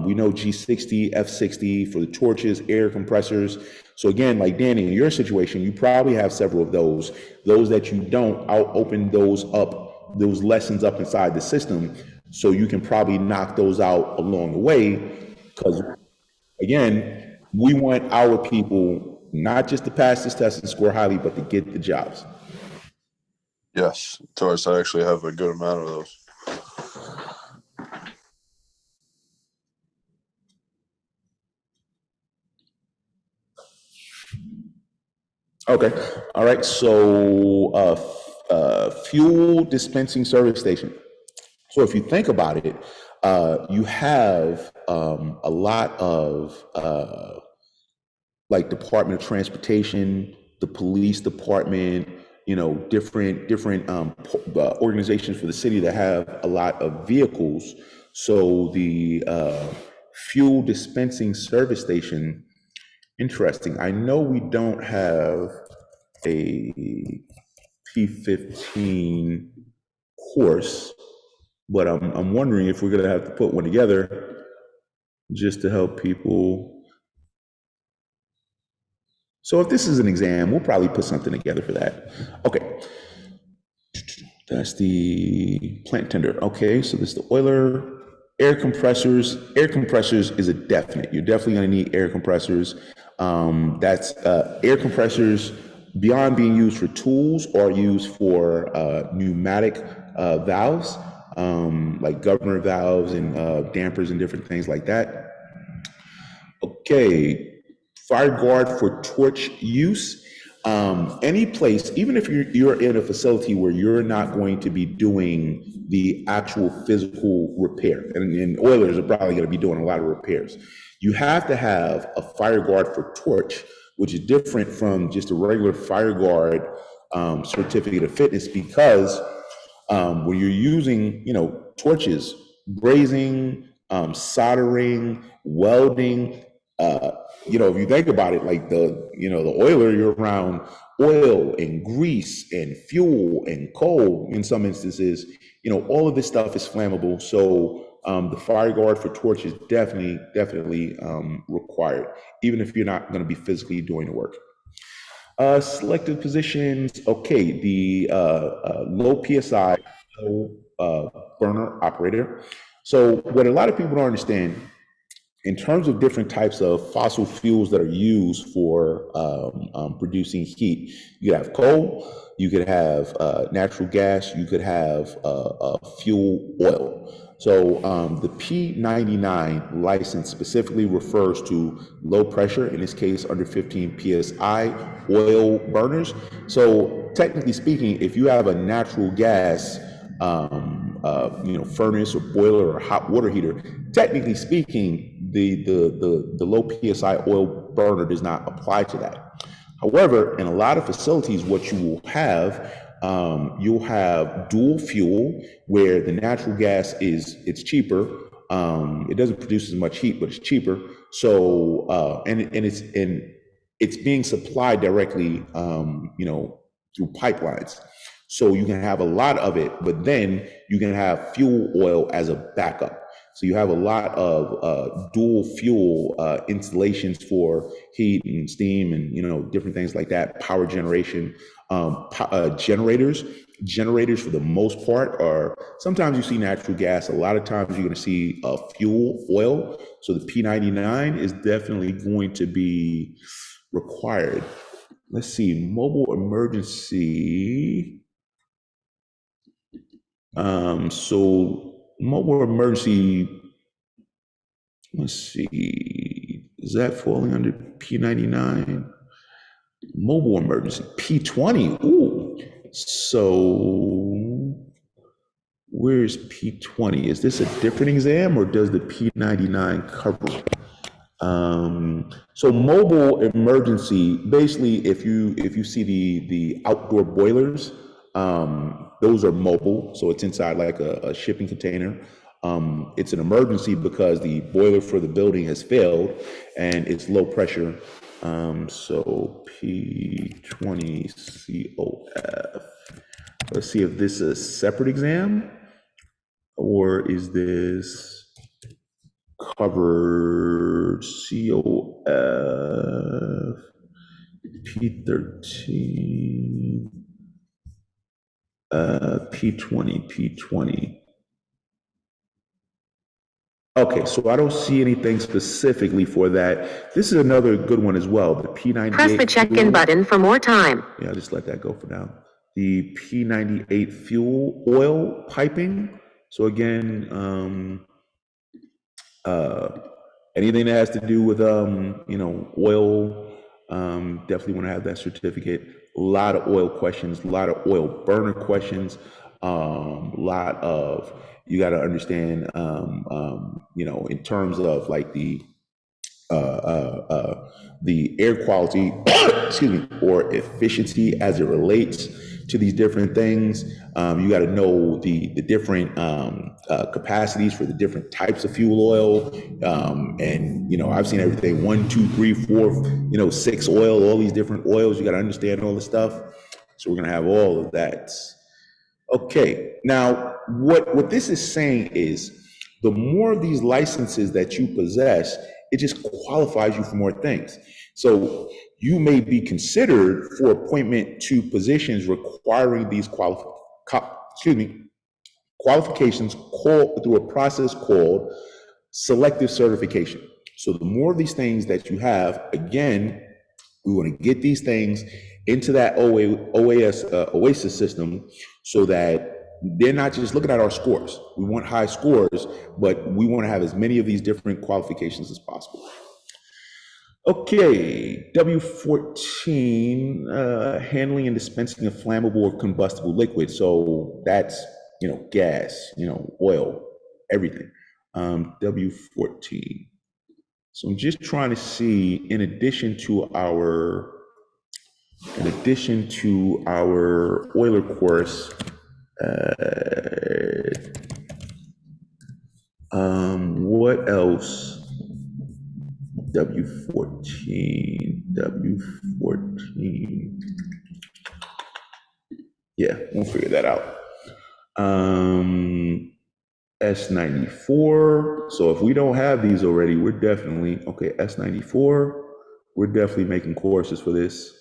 We know G60, F60 for the torches, air compressors. So again, like Danny, in your situation, you probably have several of those. Those that you don't, I'll open those up, those lessons up inside the system, so you can probably knock those out along the way. Because again, we want our people not just to pass this test and score highly, but to get the jobs. Yes, Taurus, I actually have a good amount of those. Okay. All right. So, fuel dispensing service station. So, if you think about it, you have a lot of like Department of Transportation, the police department, different organizations for the city that have a lot of vehicles. So the fuel dispensing service station, interesting. I know we don't have a P15 course, but I'm wondering if we're gonna have to put one together just to help people. So if this is an exam, we'll probably put something together for that. Okay. That's the plant tender. Okay, so this is the oiler. Air compressors. Air compressors is a definite. You're definitely going to need air compressors. That's air compressors beyond being used for tools or used for pneumatic valves, like governor valves and dampers and different things like that. Okay, fire guard for torch use. Any place, even if you're in a facility where you're not going to be doing the actual physical repair, and oilers are probably going to be doing a lot of repairs, you have to have a fire guard for torch, which is different from just a regular fire guard certificate of fitness, because when you're using, torches, brazing, soldering, welding, if you think about it, like the oiler, you're around oil and grease and fuel and coal in some instances, all of this stuff is flammable. So the fire guard for torch is definitely required, even if you're not going to be physically doing the work. Selected positions. Okay, the low PSI burner operator. So what a lot of people don't understand, in terms of different types of fossil fuels that are used for producing heat, you could have coal, you could have natural gas, you could have fuel oil. So the P99 license specifically refers to low pressure, in this case under 15 PSI oil burners. So technically speaking, if you have a natural gas furnace or boiler or hot water heater, technically speaking, the low PSI oil burner does not apply to that. However, in a lot of facilities, what you will have, you'll have dual fuel, where the natural gas it's cheaper. It doesn't produce as much heat, but it's cheaper. So it's being supplied directly, through pipelines. So you can have a lot of it, but then you can have fuel oil as a backup. So you have a lot of dual fuel installations for heat and steam and different things like that. Power generation, generators. Generators for the most part are, sometimes you see natural gas. A lot of times you're going to see fuel oil. So the P99 is definitely going to be required. Let's see, mobile emergency. So mobile emergency, let's see, is that falling under P99? Mobile emergency, P20, ooh. So where's P20? Is this a different exam, or does the P99 cover it? So mobile emergency, basically, if you see the outdoor boilers, those are mobile, so it's inside like a shipping container. It's an emergency because the boiler for the building has failed and it's low pressure. So P20 COF. Let's see if this is a separate exam or is this covered COF P13 P20. Okay, so I don't see anything specifically for that. This is another good one as well, the P98. Press the check-in button for more time. Yeah, I'll just let that go for now. The P98 fuel oil piping. So again, anything that has to do with, oil, definitely want to have that certificate. A lot of oil questions, a lot of oil burner questions, lot of, you got to understand, in terms of like the air quality, excuse me, or efficiency as it relates to these different things. You got to know the different capacities for the different types of fuel oil. And, I've seen everything 1, 2, 3, 4, 6 oil, all these different oils. You got to understand all the stuff. So we're going to have all of that. Okay. Now, what this is saying is the more of these licenses that you possess, it just qualifies you for more things. So you may be considered for appointment to positions requiring these qualifications called through a process called selective certification. So the more of these things that you have, again, we want to get these things into that OASIS system so that they're not just looking at our scores. We want high scores, but we want to have as many of these different qualifications as possible. Okay, W14, handling and dispensing of flammable or combustible liquid. So that's, gas, oil, everything. W14. So I'm just trying to see, in addition to our oiler course, what else? W14. Yeah, we'll figure that out. S94. So if we don't have these already, we're definitely, okay, S94, we're definitely making courses for this.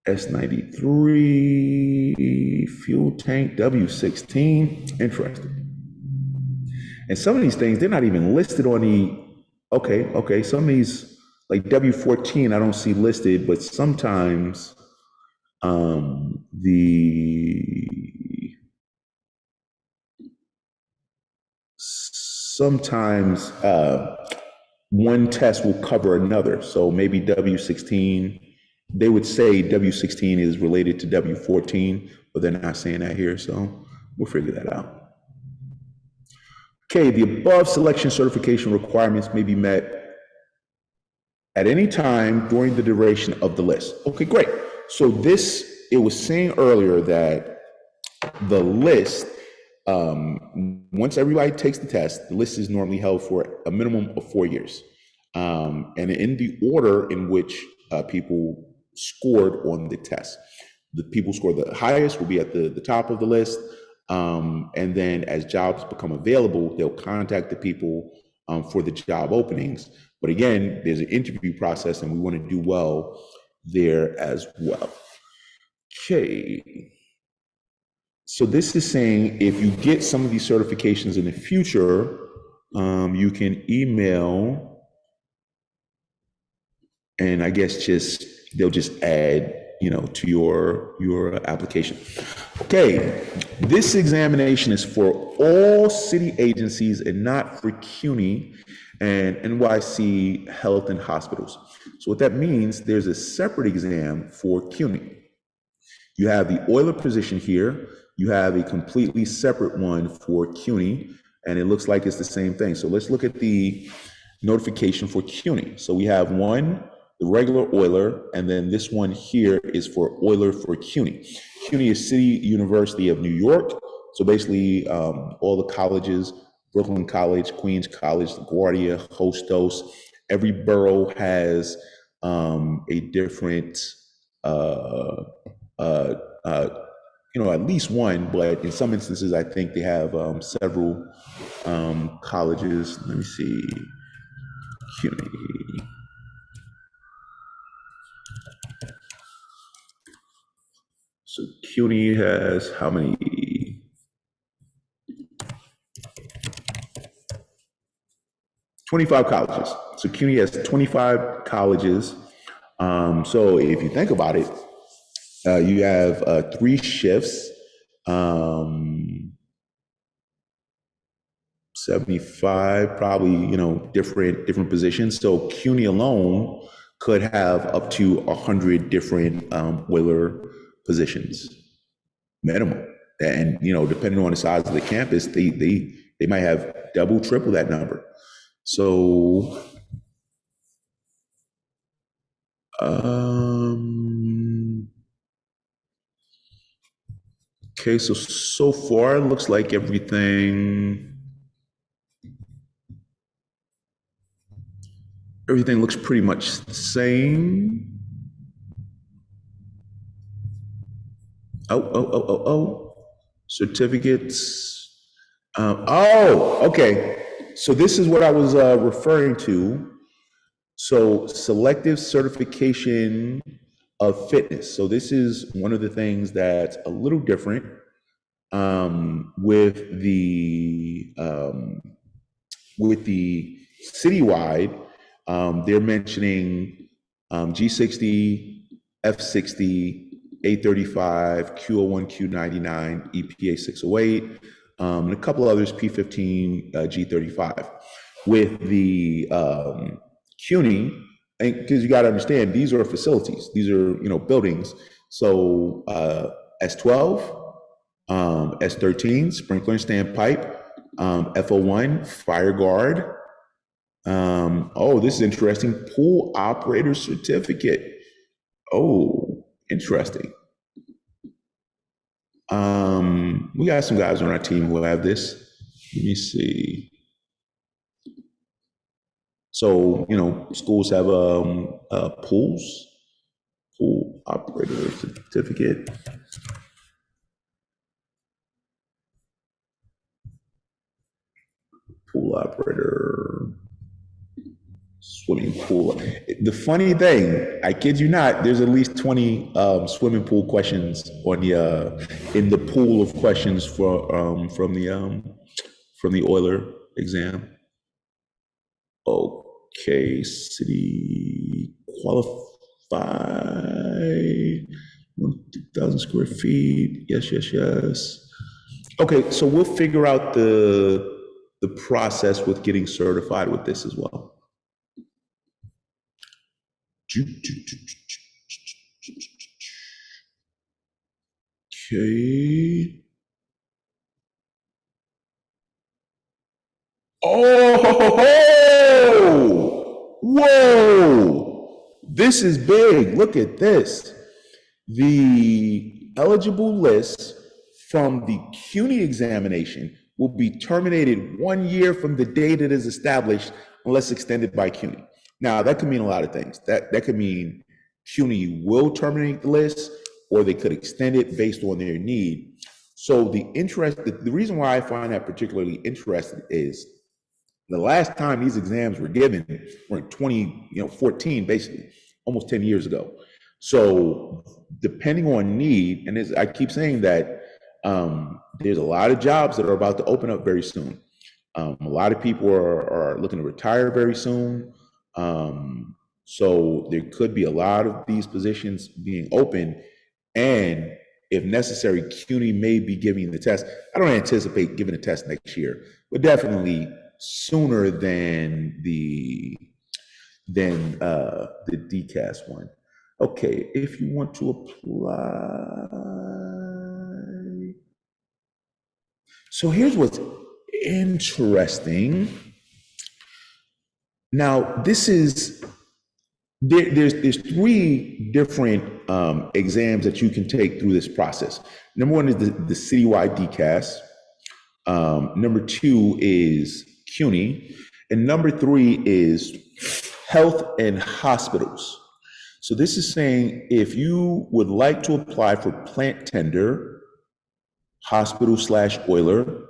S93, fuel tank, W16, interesting. And some of these things, they're not even listed on the, okay, some of these, like W14, I don't see listed, but sometimes one test will cover another. So maybe W16, they would say W16 is related to W14, but they're not saying that here, so we'll figure that out. Okay, the above selection certification requirements may be met at any time during the duration of the list. Okay, great. So it was saying earlier that the list, once everybody takes the test, the list is normally held for a minimum of 4 years. And in the order in which people scored on the test, the people scored the highest will be at the top of the list. And then as jobs become available, they'll contact the people for the job openings. But again, there's an interview process and we want to do well there as well. Okay. So this is saying if you get some of these certifications in the future, you can email, and I guess they'll just add, to your application. Okay, this examination is for all city agencies and not for CUNY and NYC Health and Hospitals. So what that means, there's a separate exam for CUNY. You have the oiler position here. You have a completely separate one for CUNY, and it looks like it's the same thing. So let's look at the notification for CUNY. So we have one, the regular oiler, and then this one here is for oiler for CUNY. CUNY is City University of New York. So basically all the colleges, Brooklyn College, Queens College, LaGuardia, Hostos, every borough has a different uh, uh, uh, at least one, but in some instances, I think they have several colleges. Let me see. CUNY. So CUNY has how many? 25 colleges. So CUNY has 25 colleges. So if you think about it, you have 3 shifts, 75 probably, different positions. So CUNY alone could have up to 100 different boiler positions minimum. And depending on the size of the campus, they might have double, triple that number. So okay, so far it looks like everything looks pretty much the same. Oh. Certificates. Okay. So this is what I was referring to. So selective certification of fitness. So this is one of the things that's a little different with the citywide. They're mentioning G60, F60, A35, Q01, Q99, EPA 608, and a couple others, P15, G35. With the CUNY, because you got to understand, these are facilities, these are buildings. So S12, S13, sprinkler and standpipe, F01, fire guard. This is interesting. Pool operator certificate. Oh, interesting. We got some guys on our team who have this. Let me see. So, schools have pools, pool operator certificate. Pool operator, swimming pool. The funny thing, I kid you not, there's at least 20 swimming pool questions on the in the pool of questions from the Euler exam. Okay, city qualified, 1,000 square feet. Yes. Okay, so we'll figure out the process with getting certified with this as well. Okay. Whoa! This is big. Look at this. The eligible list from the CUNY examination will be terminated 1 year from the date it is established unless extended by CUNY. Now, that could mean a lot of things. That could mean CUNY will terminate the list, or they could extend it based on their need. So the reason why I find that particularly interesting is the last time these exams were given were in 2014, basically, almost 10 years ago. So depending on need, and I keep saying that there's a lot of jobs that are about to open up very soon. A lot of people are looking to retire very soon. So there could be a lot of these positions being open, and if necessary, CUNY may be giving the test. I don't anticipate giving a test next year, but definitely sooner than the DCAS one. Okay, if you want to apply. So here's what's interesting. Now, this is there's 3 different exams that you can take through this process. Number 1 is the citywide DCAS. Number 2 is CUNY, and number 3 is health and hospitals. So this is saying if you would like to apply for plant tender, hospital slash oiler,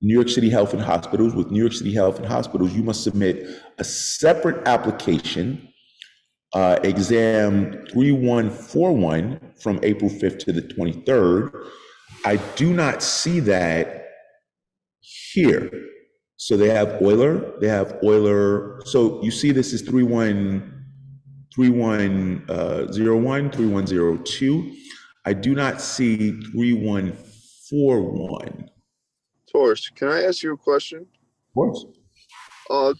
New York City Health and Hospitals, with New York City Health and Hospitals, you must submit a separate application, exam 3141 from April 5th to the 23rd. I do not see that here. So they have Euler. So you see this is 3101, 3102. I do not see 3141. Taurus, can I ask you a question? Of course.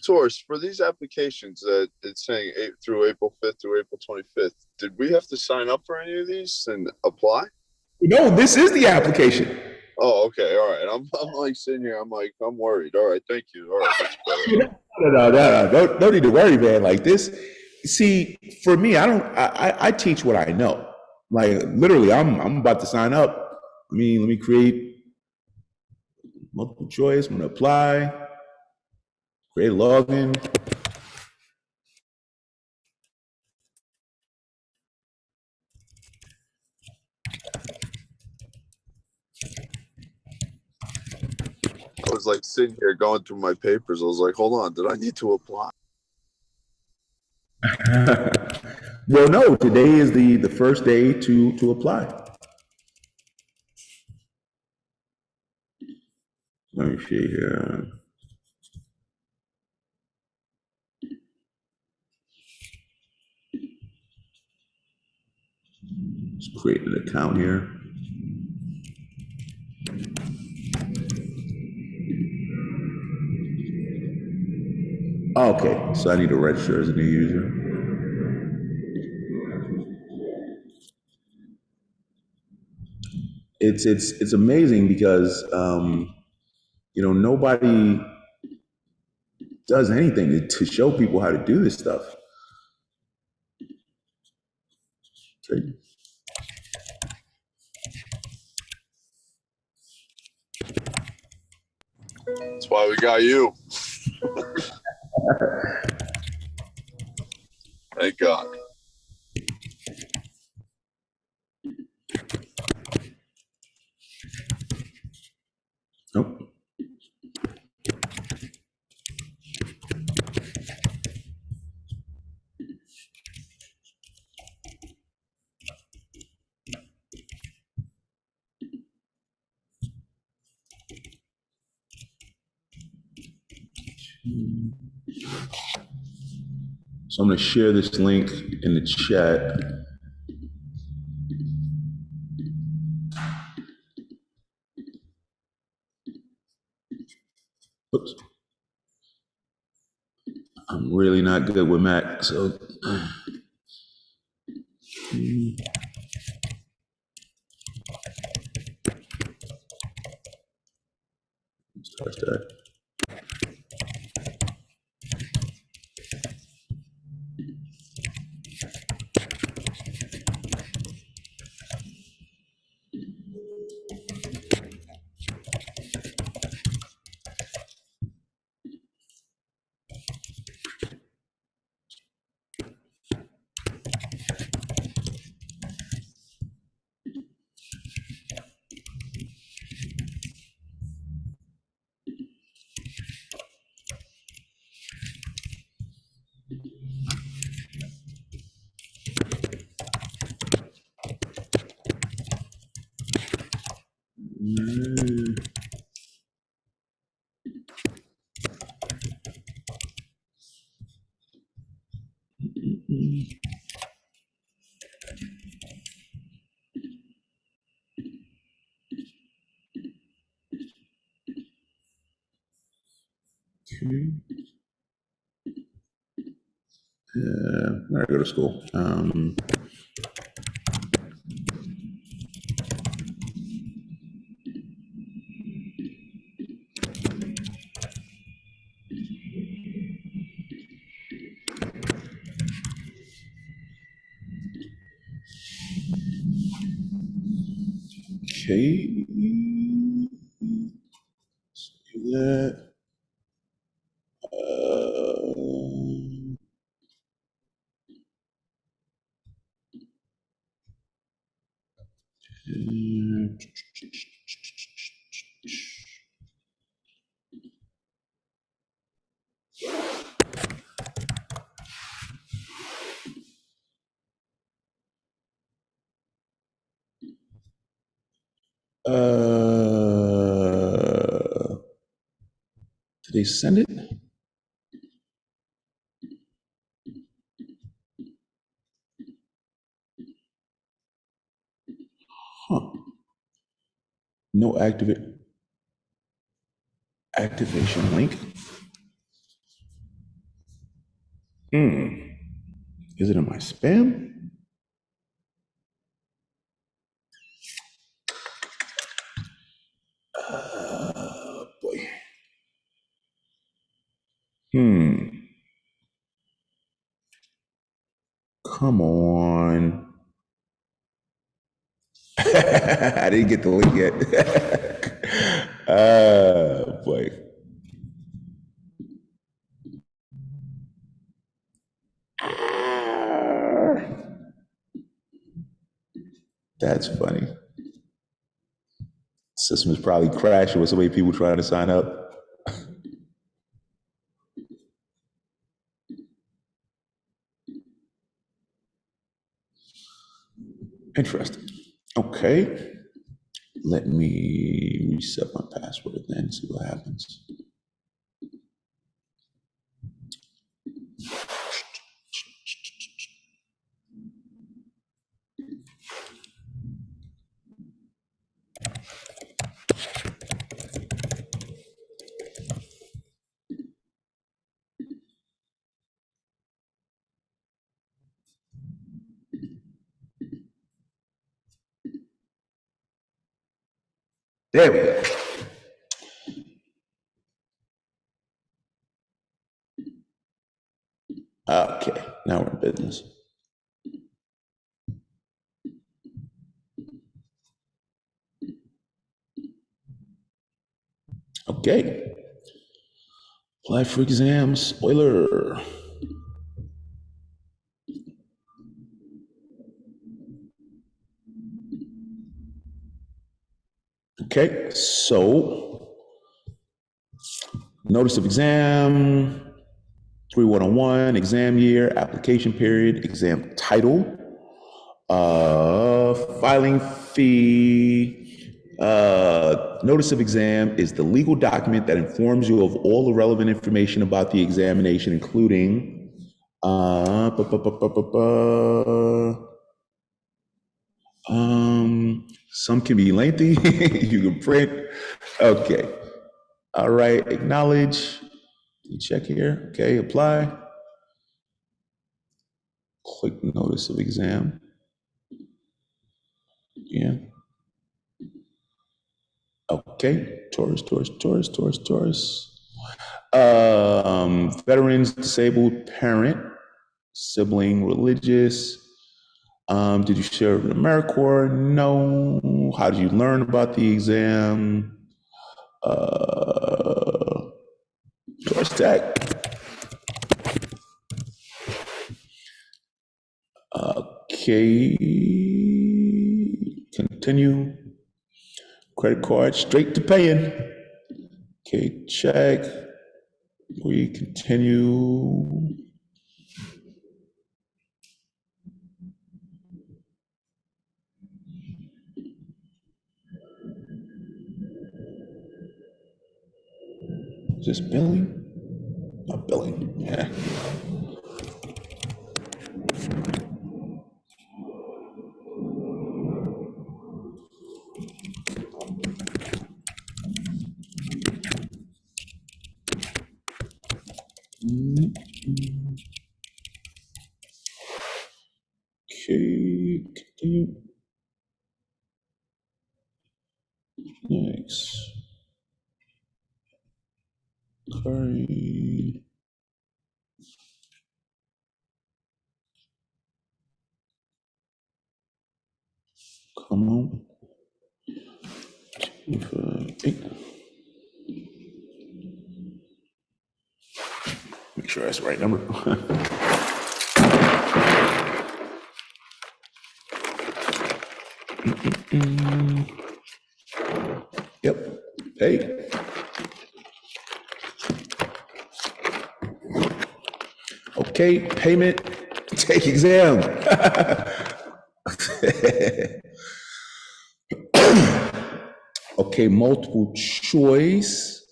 Taurus, for these applications that it's saying through April 5th through April 25th, did we have to sign up for any of these and apply? No, this is the application. Oh, okay. All right. I'm like sitting here. I'm worried. All right. Thank you. All right. That's better. No, don't need to worry, man. Like this, see, for me, I teach what I know. Like literally, I'm about to sign up. Let me create multiple choice. I'm gonna apply, create a login. I was like sitting here going through my papers. I was like, hold on. Did I need to apply? Well, no, today is the first day to apply. Let me see here. Let's create an account here. Okay, so I need to register as a new user. It's amazing because nobody does anything to show people how to do this stuff. Okay. That's why we got you. Thank God. Nope. So I'm going to share this link in the chat. Oops. I'm really not good with Mac, so. Start that. Okay. Where I go to school. Okay. See that. Did they send it? Huh. No activation link. Is it in my spam? Boy. Come on. I didn't get the link yet. Boy. That's funny. System is probably crashing with so many people trying to sign up. Interesting. Okay. Let me reset my password then and see what happens. There we go. Okay, now we're in business. Okay. Apply for exam, spoiler. Okay, so notice of exam, 3101, exam year, application period, exam title, filing fee. Notice of exam is the legal document that informs you of all the relevant information about the examination, including some can be lengthy. You can print. Okay. All right. Acknowledge. You check here. Okay. Apply. Click notice of exam. Yeah. Okay. Taurus. Veterans, disabled parent, sibling, religious. Did you serve in AmeriCorps? No. How did you learn about the exam? Georgia Tech. Okay. Continue. Credit card, straight to paying. Okay, check. We continue. Is this billing? Not billing, yeah. Okay, continue. Next. Curry. Come on. 2, 5, 8. Make sure that's the right number. Yep. Hey. Okay, payment, take exam. Okay, multiple choice.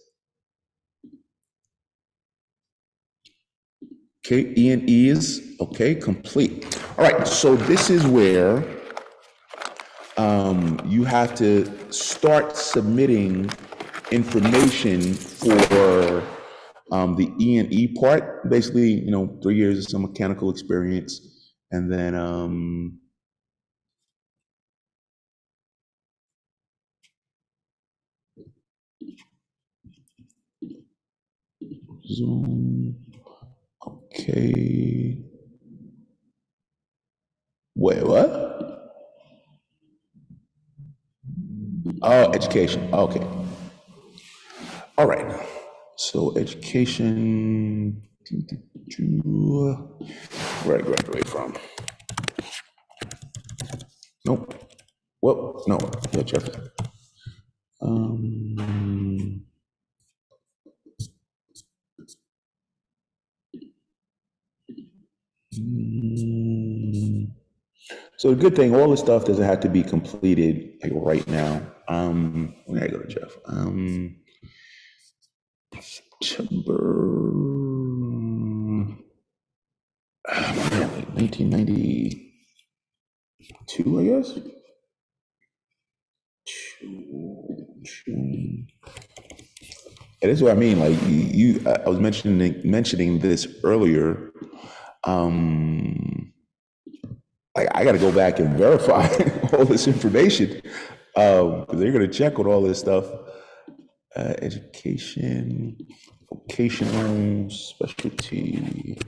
Okay, E&E is, okay, complete. All right, so this is where you have to start submitting information for the E&E part. Basically, 3 years of some mechanical experience, and then Zoom. Okay. Wait, what? Oh, education. Okay. All right. So education. Where I graduate from? Nope. Well, no. Yeah, check. Um. mm, So the good thing, all this stuff doesn't have to be completed like right now. When I go to Jeff. September. 1992, I guess. June. And this is what I mean. Like I was mentioning this earlier. Like I got to go back and verify all this information because they're going to check on all this stuff. Education, vocational specialty,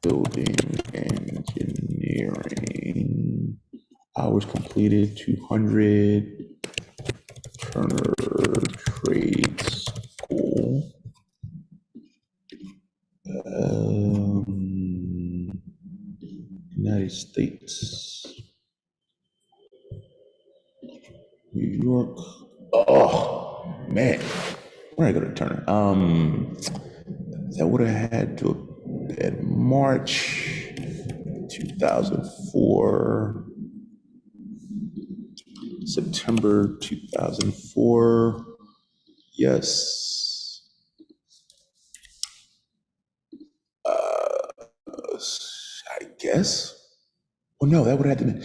building engineering. Hours completed 200. Turner Trade School. United States. New York. Oh man, where I go to Turner? That would have had to have been March 2004. September 2004. Yes. I guess. Oh no, that would have to been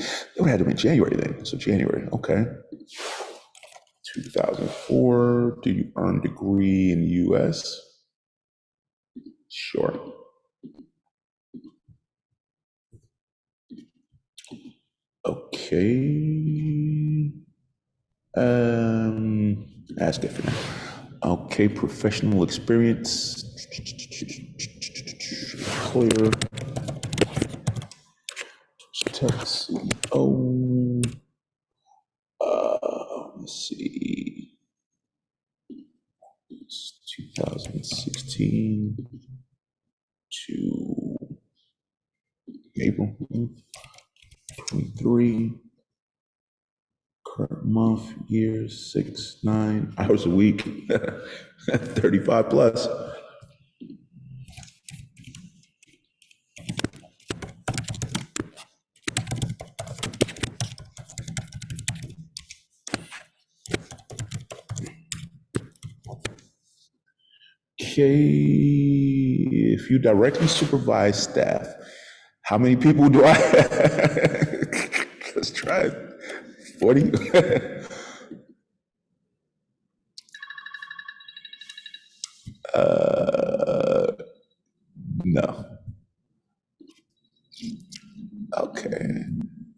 January then. So January, okay. 2004. Do you earn degree in U.S.? Sure. Okay. Ask it for now. Okay, professional experience. Clear. Text CEO. Let's see. It's 2016 to April 23. Current month, year, 6, 9 hours a week, 35 plus. Okay, if you directly supervise staff, how many people do I have? Let's try it. 40? No. Okay.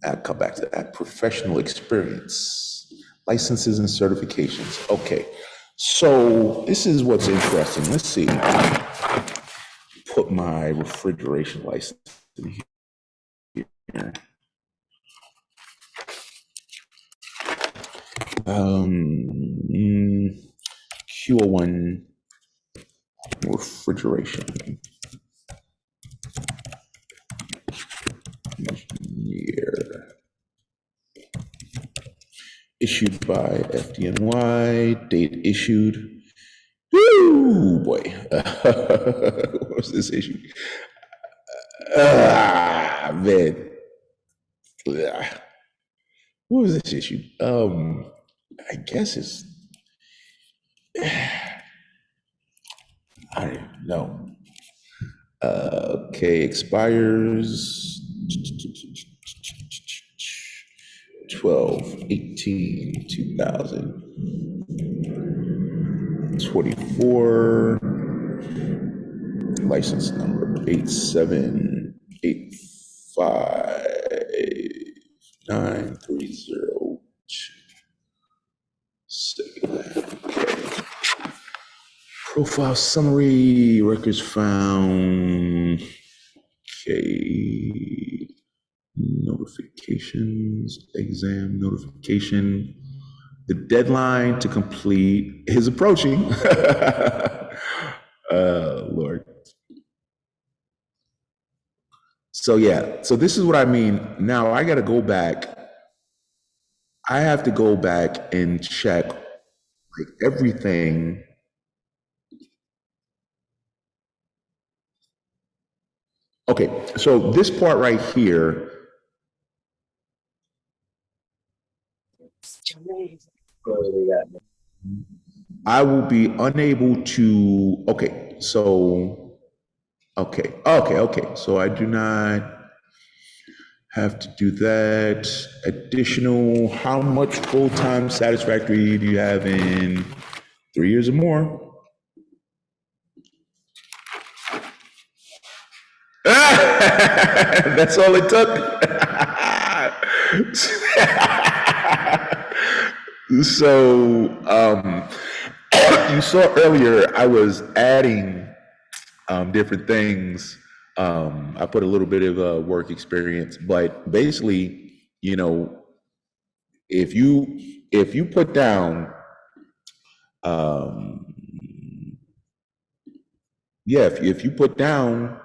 I'll come back to that. Professional experience, licenses and certifications. Okay. So this is what's interesting. Let's see. Put my refrigeration license in here. Q01 refrigeration. Engineer. Issued by FDNY, date issued. Woo, boy. What was this issue? Man. What was this issue? I guess it's, I don't know. Okay, expires 12/18/2024. License number 8785930. Okay. Profile summary, records found. Okay. Notifications, exam notification. The deadline to complete is approaching. Lord. So yeah, so this is what I mean. Now I got to go back. I have to go back and check like everything. Okay, so this part right here, I will be unable to, okay, so, okay. So I do not have to do that. Additional, how much full-time satisfactory do you have in 3 years or more? That's all it took. So, you saw earlier I was adding different things. I put a little bit of work experience, but basically, you know, if you put down, um, yeah, if you put down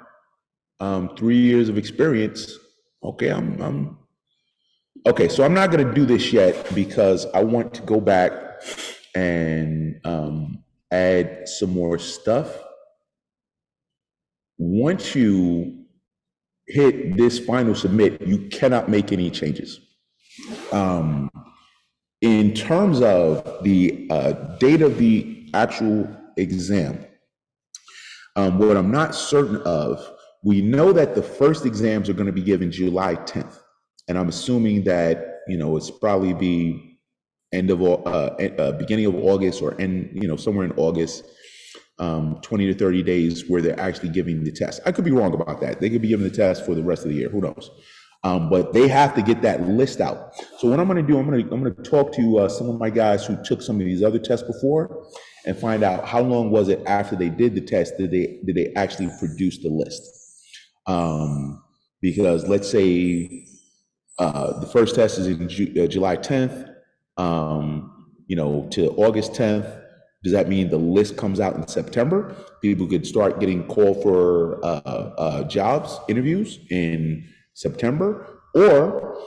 3 years of experience, okay, I'm okay. So I'm not going to do this yet because I want to go back and add some more stuff. Once you hit this final submit, you cannot make any changes. In terms of the date of the actual exam, what I'm not certain of, we know that the first exams are going to be given July 10th, and I'm assuming that it's probably be beginning of August or somewhere in August. 20 to 30 days where they're actually giving the test. I could be wrong about that. They could be giving the test for the rest of the year. Who knows? But they have to get that list out. So what I'm going to do, I'm going to talk to some of my guys who took some of these other tests before and find out how long was it after they did the test did they actually produce the list. Because let's say the first test is in July 10th, to August 10th. Does that mean the list comes out in September? People could start getting called for jobs, interviews in September? Or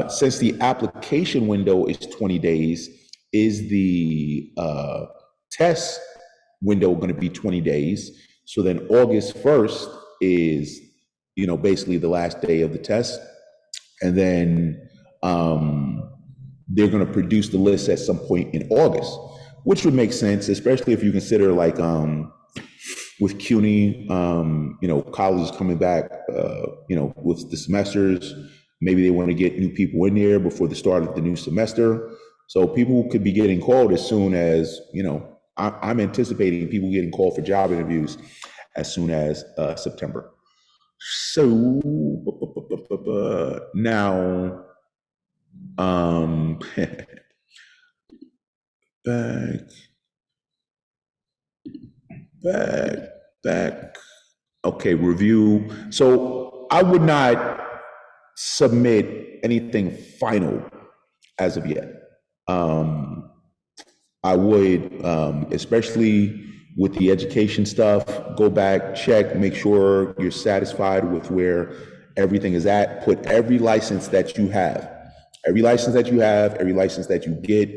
since the application window is 20 days, is the test window going to be 20 days? So then August 1st is, basically the last day of the test. And then they're going to produce the list at some point in August, which would make sense, especially if you consider like with CUNY, colleges coming back, with the semesters. Maybe they want to get new people in there before the start of the new semester. So people could be getting called as soon as, I'm anticipating people getting called for job interviews as soon as September. So now, back. Okay, review. So I would not submit anything final as of yet. I would, especially with the education stuff, go back, check, make sure you're satisfied with where everything is at. Put every license that you have, every license that you get,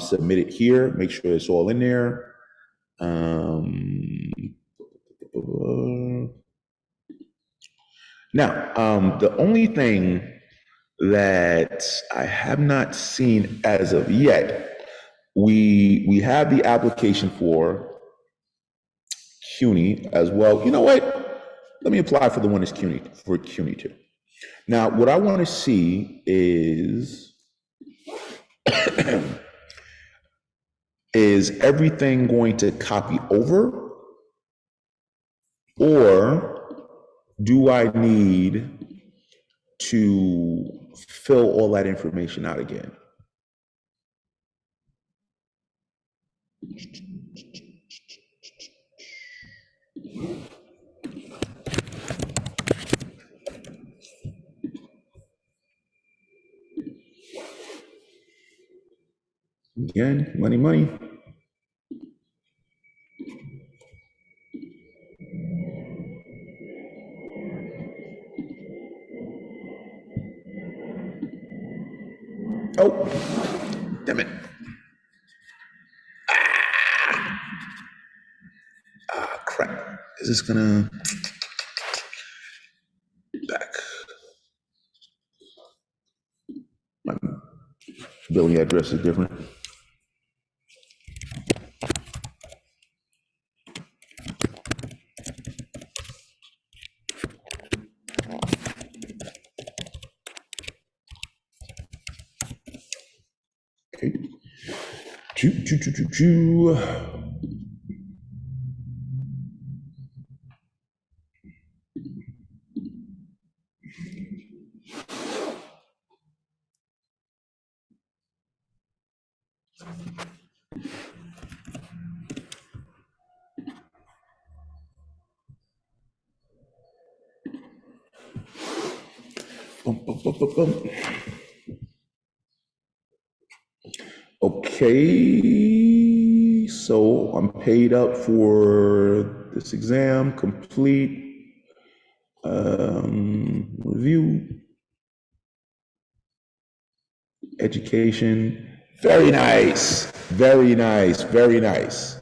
submit it here. Make sure it's all in there. Now, the only thing that I have not seen as of yet. We have the application for CUNY as well. You know what? Let me apply for the one that's CUNY for CUNY too. Now, what I want to see is is everything going to copy over, or do I need to fill all that information out again? Again, money, money. Oh, damn it. Ah, crap. Is this gonna back? My billing address is different. Okay. Choo. Boom. Okay, so I'm paid up for this exam, complete, review, education. Very nice, very nice, very nice.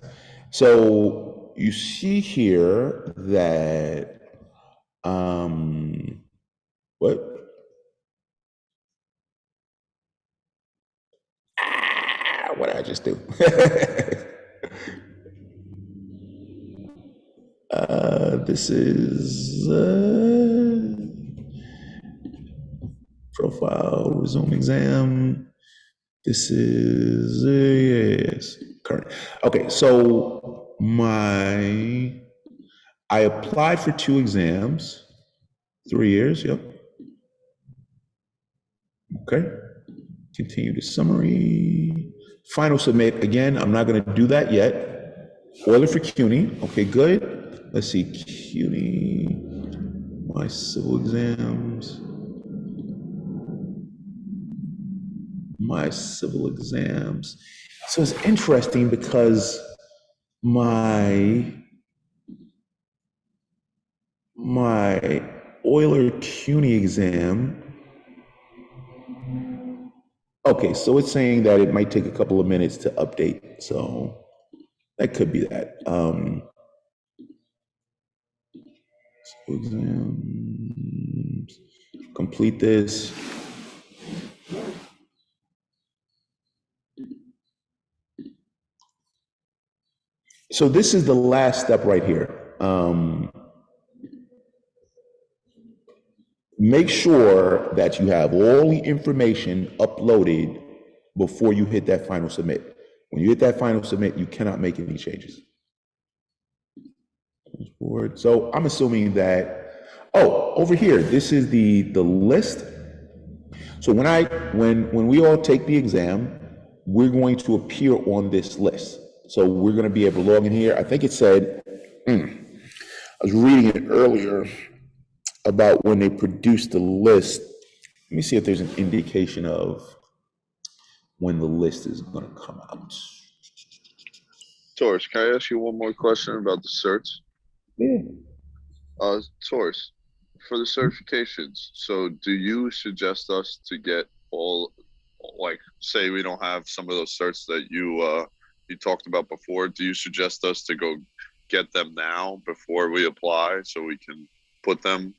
So you see here that, what? What did I just do? This is profile, resume exam. This is yes, current. Okay, so I applied for 2 exams, 3 years. Yep. Okay. Continue to summary. Final submit. Again, I'm not going to do that yet. Order for CUNY. Okay, good. Let's see. CUNY. My civil exams. My civil exams. So it's interesting because my Euler CUNY exam. Okay, so it's saying that it might take a couple of minutes to update. So that could be that. So exams, complete this. So this is the last step right here. Make sure that you have all the information uploaded before you hit that final submit. When you hit that final submit, you cannot make any changes. So I'm assuming that, over here, this is the list. So when we all take the exam, we're going to appear on this list. So we're going to be able to log in here. I think it said, I was reading it earlier about when they produced the list. Let me see if there's an indication of when the list is going to come out. Taurus, can I ask you one more question about the certs? Yeah. Taurus, for the certifications, so do you suggest us to get all, like, say we don't have some of those certs that you talked about before, do you suggest us to go get them now before we apply so we can put them?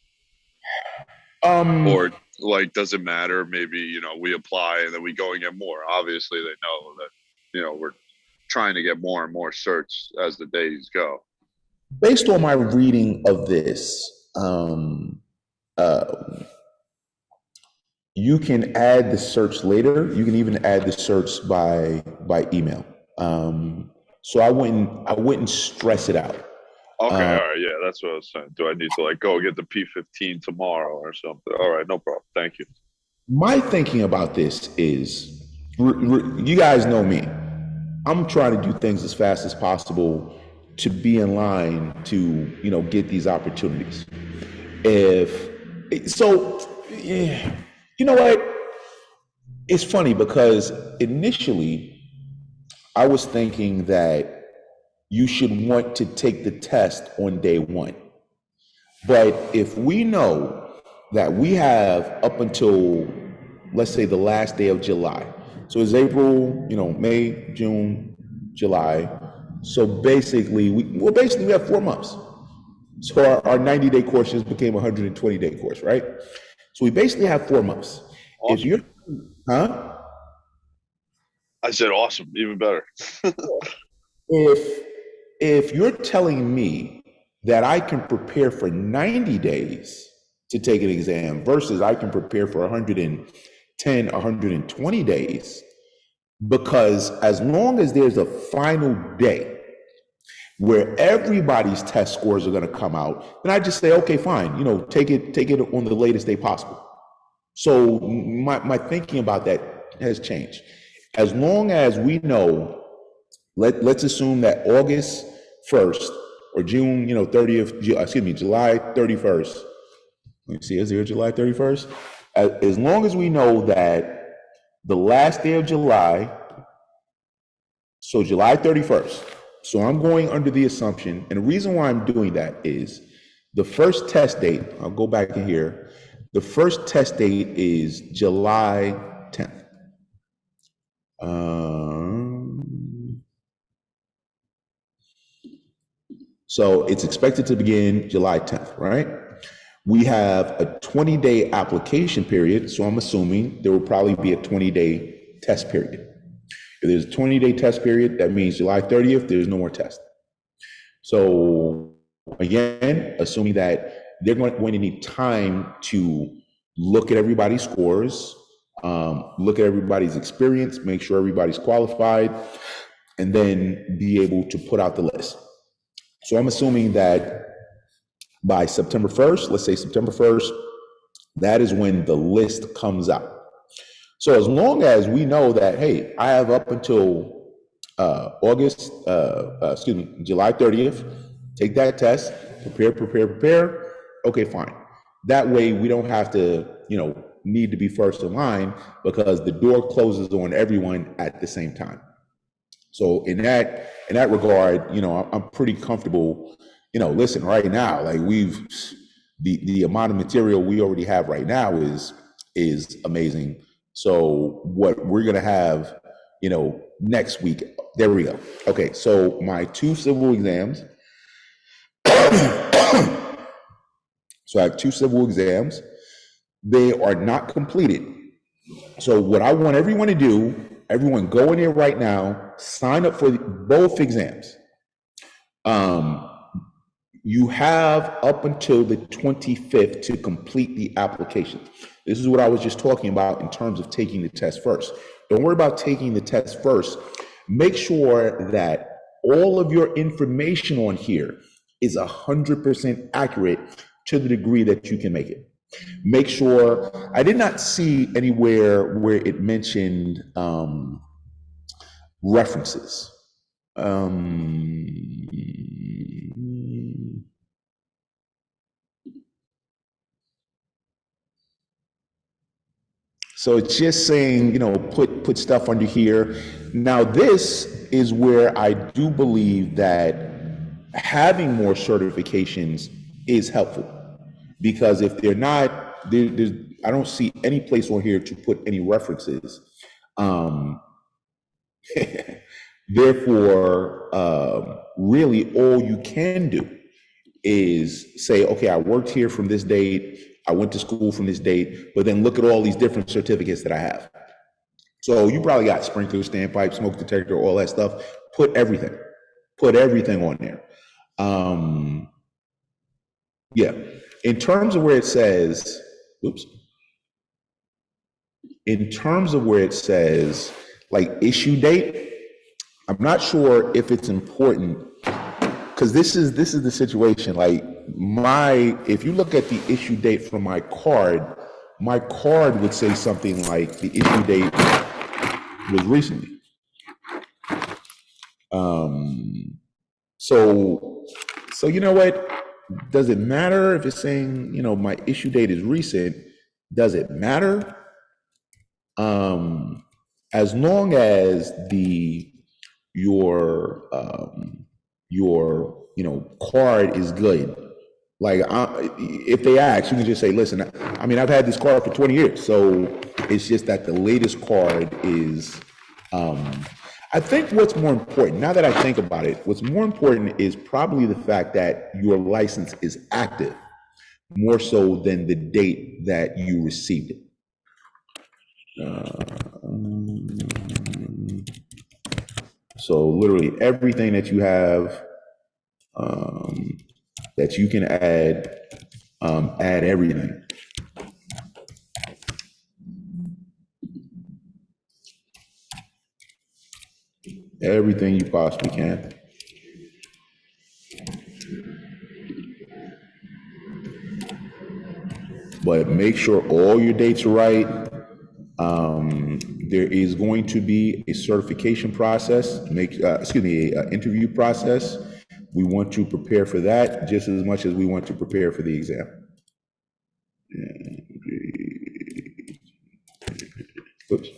Or like, does it matter? Maybe, we apply and then we go and get more. Obviously, they know that, we're trying to get more and more certs as the days go. Based on my reading of this, uh, you can add the search later. You can even add the search by email. So I wouldn't stress it out. Okay, all right, yeah, that's what I was saying. Do I need to like go get the P15 tomorrow or something? All right, no problem. Thank you. My thinking about this is, you guys know me. I'm trying to do things as fast as possible to be in line to, get these opportunities. Yeah, you know what? It's funny because initially I was thinking that you should want to take the test on day one. But if we know that we have up until, let's say, the last day of July, so it's April, May, June, July. So basically, we have 4 months. So our 90-day course just became a 120-day course, right? So we basically have 4 months. Awesome. If you're, huh? I said awesome, even better. If you're telling me that I can prepare for 90 days to take an exam versus I can prepare for 110, 120 days, because as long as there's a final day where everybody's test scores are going to come out, then I just say, okay, fine, take it on the latest day possible. So my thinking about that has changed. As long as we know, let's assume that August 1st or June, 30th, July 31st. Let me see, is there July 31st? As long as we know that the last day of July, so July 31st. So I'm going under the assumption, and the reason why I'm doing that is the first test date, I'll go back in here, the first test date is July 10th. So it's expected to begin July 10th, right? We have a 20-day application period, so I'm assuming there will probably be a 20-day test period. If there's a 20-day test period, that means July 30th, there's no more test. So again, assuming that they're going to need time to look at everybody's scores, look at everybody's experience, make sure everybody's qualified, and then be able to put out the list. So I'm assuming that by September 1st, let's say September 1st, that is when the list comes out. So as long as we know that, hey, I have up until July 30th, take that test, prepare. Okay, fine. That way we don't have to, need to be first in line because the door closes on everyone at the same time. So in that regard, I'm pretty comfortable. Listen, right now, like the amount of material we already have right now is amazing. So what we're gonna have, next week, there we go. Okay, so my 2 civil exams. So I have 2 civil exams. They are not completed. So what I want everyone to do, everyone go in there right now, sign up for both exams. You have up until the 25th to complete the application. This is what I was just talking about in terms of taking the test first. Don't worry about taking the test first. Make sure that all of your information on here is 100% accurate to the degree that you can make it. Make sure, I did not see anywhere where it mentioned references. So it's just saying, put stuff under here. Now, this is where I do believe that having more certifications is helpful, because if they're not, I don't see any place on here to put any references. Therefore, really all you can do is say, okay, I worked here from this date I went to school from this date, but then look at all these different certificates that I have. So you probably got sprinkler, standpipe, smoke detector, all that stuff. Put everything on there. Yeah. In terms of where it says, in terms of where it says like issue date, I'm not sure if it's important because this is the situation. Like if you look at the issue date from my card would say something like the issue date was recently. So you know what? Does it matter if it's saying, you know, my issue date is recent? Does it matter? As long as your you know, card is good. Like if they ask, you can just say, listen, I mean, I've had this card for 20 years. So it's just that the latest card is, I think what's more important, now that I think about it, what's more important is probably the fact that your license is active, more so than the date that you received it. So literally everything that you have that you can add everything. Everything you possibly can. But make sure all your dates are right. There is going to be a certification process, an interview process. We want to prepare for that just as much as we want to prepare for the exam. Oops.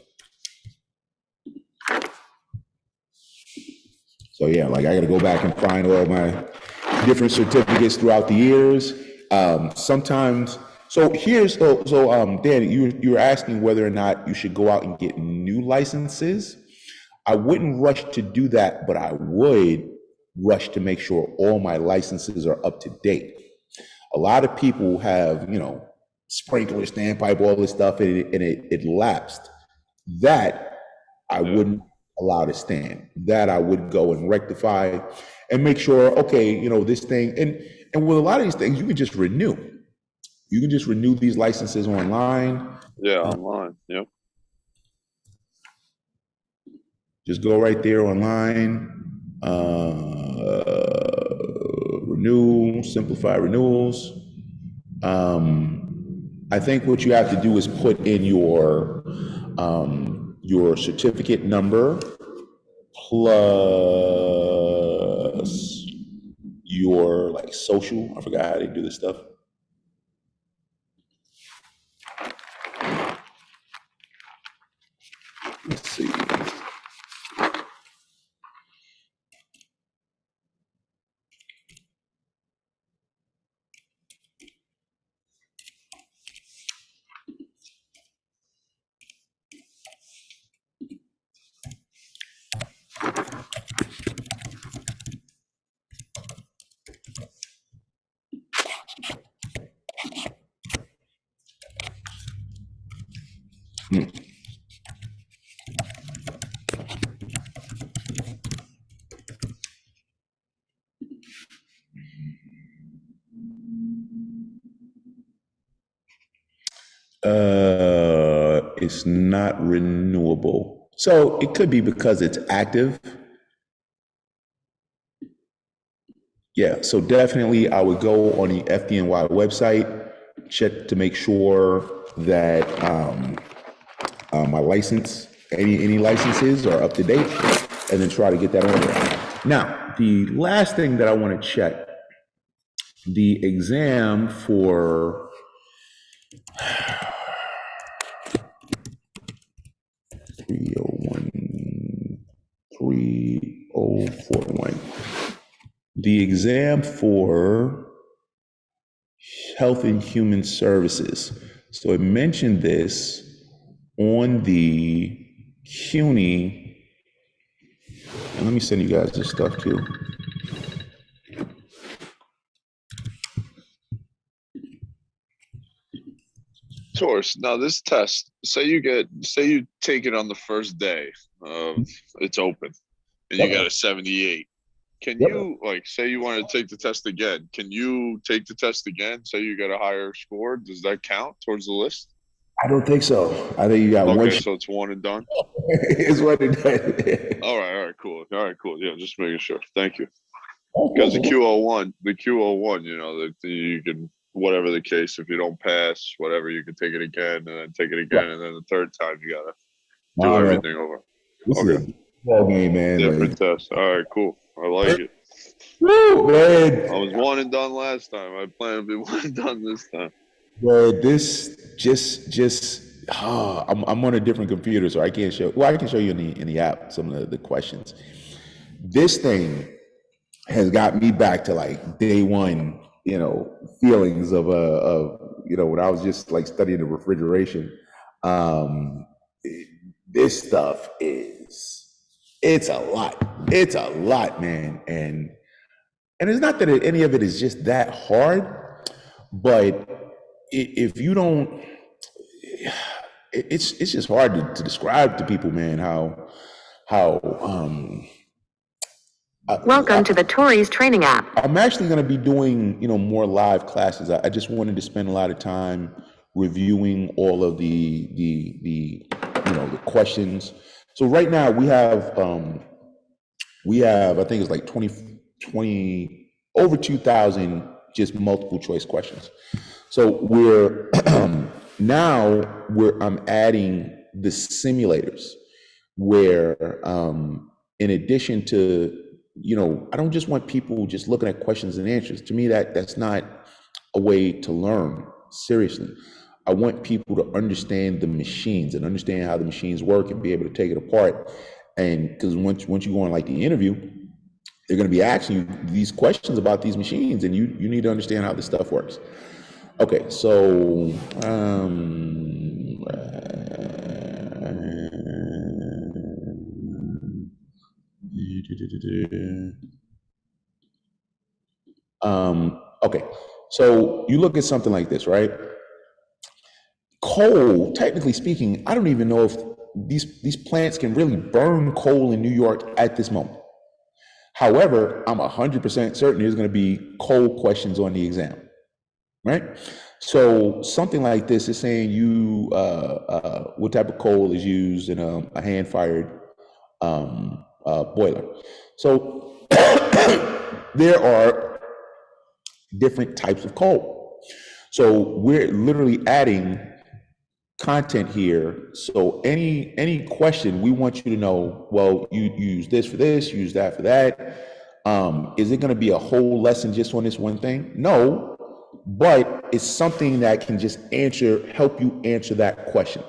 So yeah, like I got to go back and find all my different certificates throughout the years. Sometimes, so Dan, you were asking whether or not you should go out and get new licenses. I wouldn't rush to do that, but I would rush to make sure all my licenses are up to date. A lot of people have, you know, sprinkler, standpipe, all this stuff, and it lapsed. That I wouldn't allow to stand. That I would go and rectify and make sure, okay, you know, this thing, and with a lot of these things, you can just renew. You can just renew these licenses online. Yeah, online. Yep. Just go right there online, renew, simplify renewals. I think what you have to do is put in your certificate number plus your like social. I forgot how they do this stuff. Let's see. It's not renewable. So it could be because it's active. Yeah, so definitely I would go on the FDNY website, check to make sure that my license, any licenses are up to date, and then try to get that on there. Now, the last thing that I want to check, the exam for 3041. The exam for Health and Human Services. So it mentioned this on the CUNY, and let me send you guys this stuff too. Taurus, now this test, say you take it on the first day of it's open and you Yep. got a 78. Can Yep. you, like, say you want to take the test again? Can you take the test again? Say you get a higher score. Does that count towards the list? I don't think so. I think you got one. Okay, so it's one and done. Is what it does. All right, cool. All right, cool. Yeah, just making sure. Thank you. Because the QO1, you know, that you can, whatever the case, if you don't pass, whatever, you can take it again and then take it again, and then the third time you gotta do Nah, man. everything over. This Okay. is a ball game, man. Different test. All right, cool. I like it. Woo, man. I was one and done last time. I plan to be one and done this time. But this I'm on a different computer, so I can't show. Well, I can show you in the app some of the questions. This thing has got me back to like day one, you know, feelings of you know, when I was just like studying the refrigeration. This stuff it's a lot, man, and it's not that any of it is just that hard, but if you don't, it's just hard to describe to people, man, how Welcome to the Tories training app. I'm actually going to be doing, you know, more live classes. I just wanted to spend a lot of time reviewing all of the you know, the questions. So right now we have I think it's like 20 over 2,000 just multiple choice questions. So we're I'm adding the simulators where in addition to, you know, I don't just want people just looking at questions and answers. To me, that's not a way to learn, seriously. I want people to understand the machines and understand how the machines work and be able to take it apart. And because once you go on like the interview, they're going to be asking you these questions about these machines, and you need to understand how this stuff works. Okay, so okay, so you look at something like this, right? Coal, technically speaking, I don't even know if these plants can really burn coal in New York at this moment. However, I'm 100% certain there's going to be coal questions on the exam, right? So something like this is saying what type of coal is used in a hand-fired boiler. So there are different types of coal. So we're literally adding content here. So any question, we want you to know, well, you use this for this, use that for that. Is it going to be a whole lesson just on this one thing? No, but it's something that can just help you answer that question.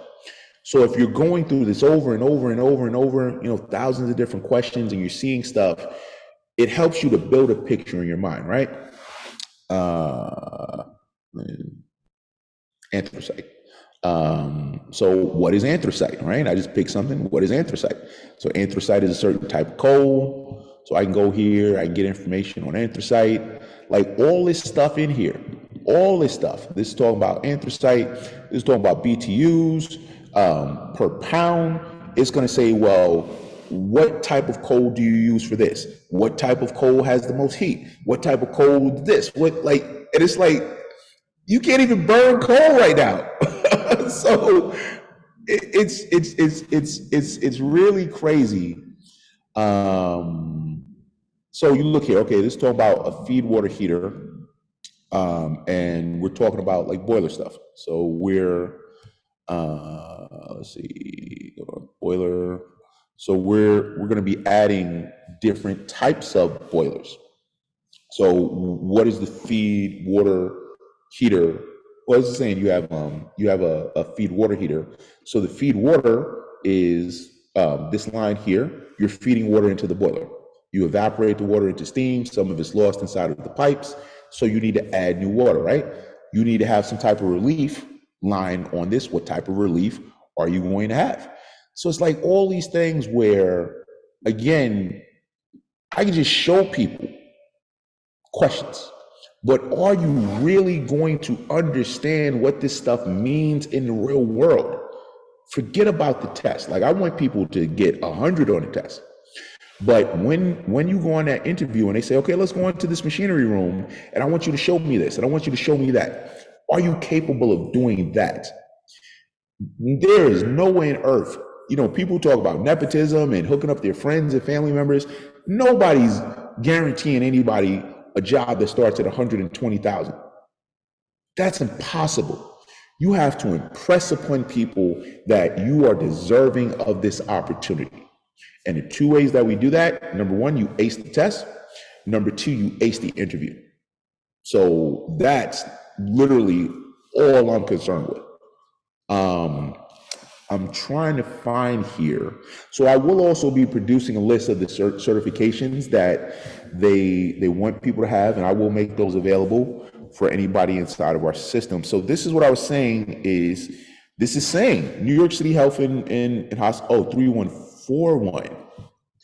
So if you're going through this over and over and over and over, you know, thousands of different questions, and you're seeing stuff, it helps you to build a picture in your mind, right? Anthracite. So what is anthracite, right? I just picked something. What is anthracite? So anthracite is a certain type of coal. So I can go here, I can get information on anthracite, like all this stuff in here, all this stuff. This is talking about anthracite. This is talking about BTUs per pound. It's going to say, well, what type of coal do you use for this? What type of coal has the most heat? What type of coal this? What, like, and it's like, you can't even burn coal right now. So it's really crazy. So you look here, okay, this is talking about a feed water heater, and we're talking about like boiler stuff. So we're, let's see, boiler. So we're going to be adding different types of boilers. So what is the feed water heater? Well, it's saying you have a feed water heater. So the feed water is this line here. You're feeding water into the boiler. You evaporate the water into steam. Some of it's lost inside of the pipes. So you need to add new water, right? You need to have some type of relief line on this. What type of relief are you going to have? So it's like all these things where, again, I can just show people questions, But are you really going to understand what this stuff means in the real world? Forget about the test. Like, I want people to get 100 on the test. But when you go on that interview and they say, okay, let's go into this machinery room and I want you to show me this and I want you to show me that, are you capable of doing that? There is no way on earth. You know, people talk about nepotism and hooking up their friends and family members. Nobody's guaranteeing anybody a job that starts at 120,000. That's impossible. You have to impress upon people that you are deserving of this opportunity. And the two ways that we do that, number one, you ace the test. Number two, you ace the interview. So that's literally all I'm concerned with. I'm trying to find here. So I will also be producing a list of the certifications that they want people to have, and I will make those available for anybody inside of our system. So this is what I was saying is, this is saying New York City Health and Hospital, 3141.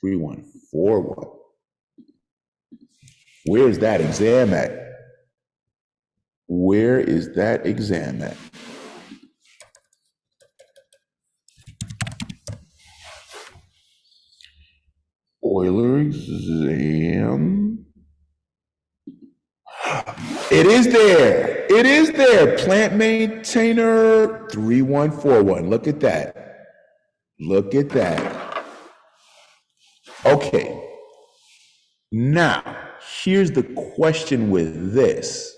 3141. Where is that exam at? Where is that exam at? Euler exam. It is there. It is there. Plant maintainer 3141. Look at that. Look at that. Okay. Now, here's the question with this.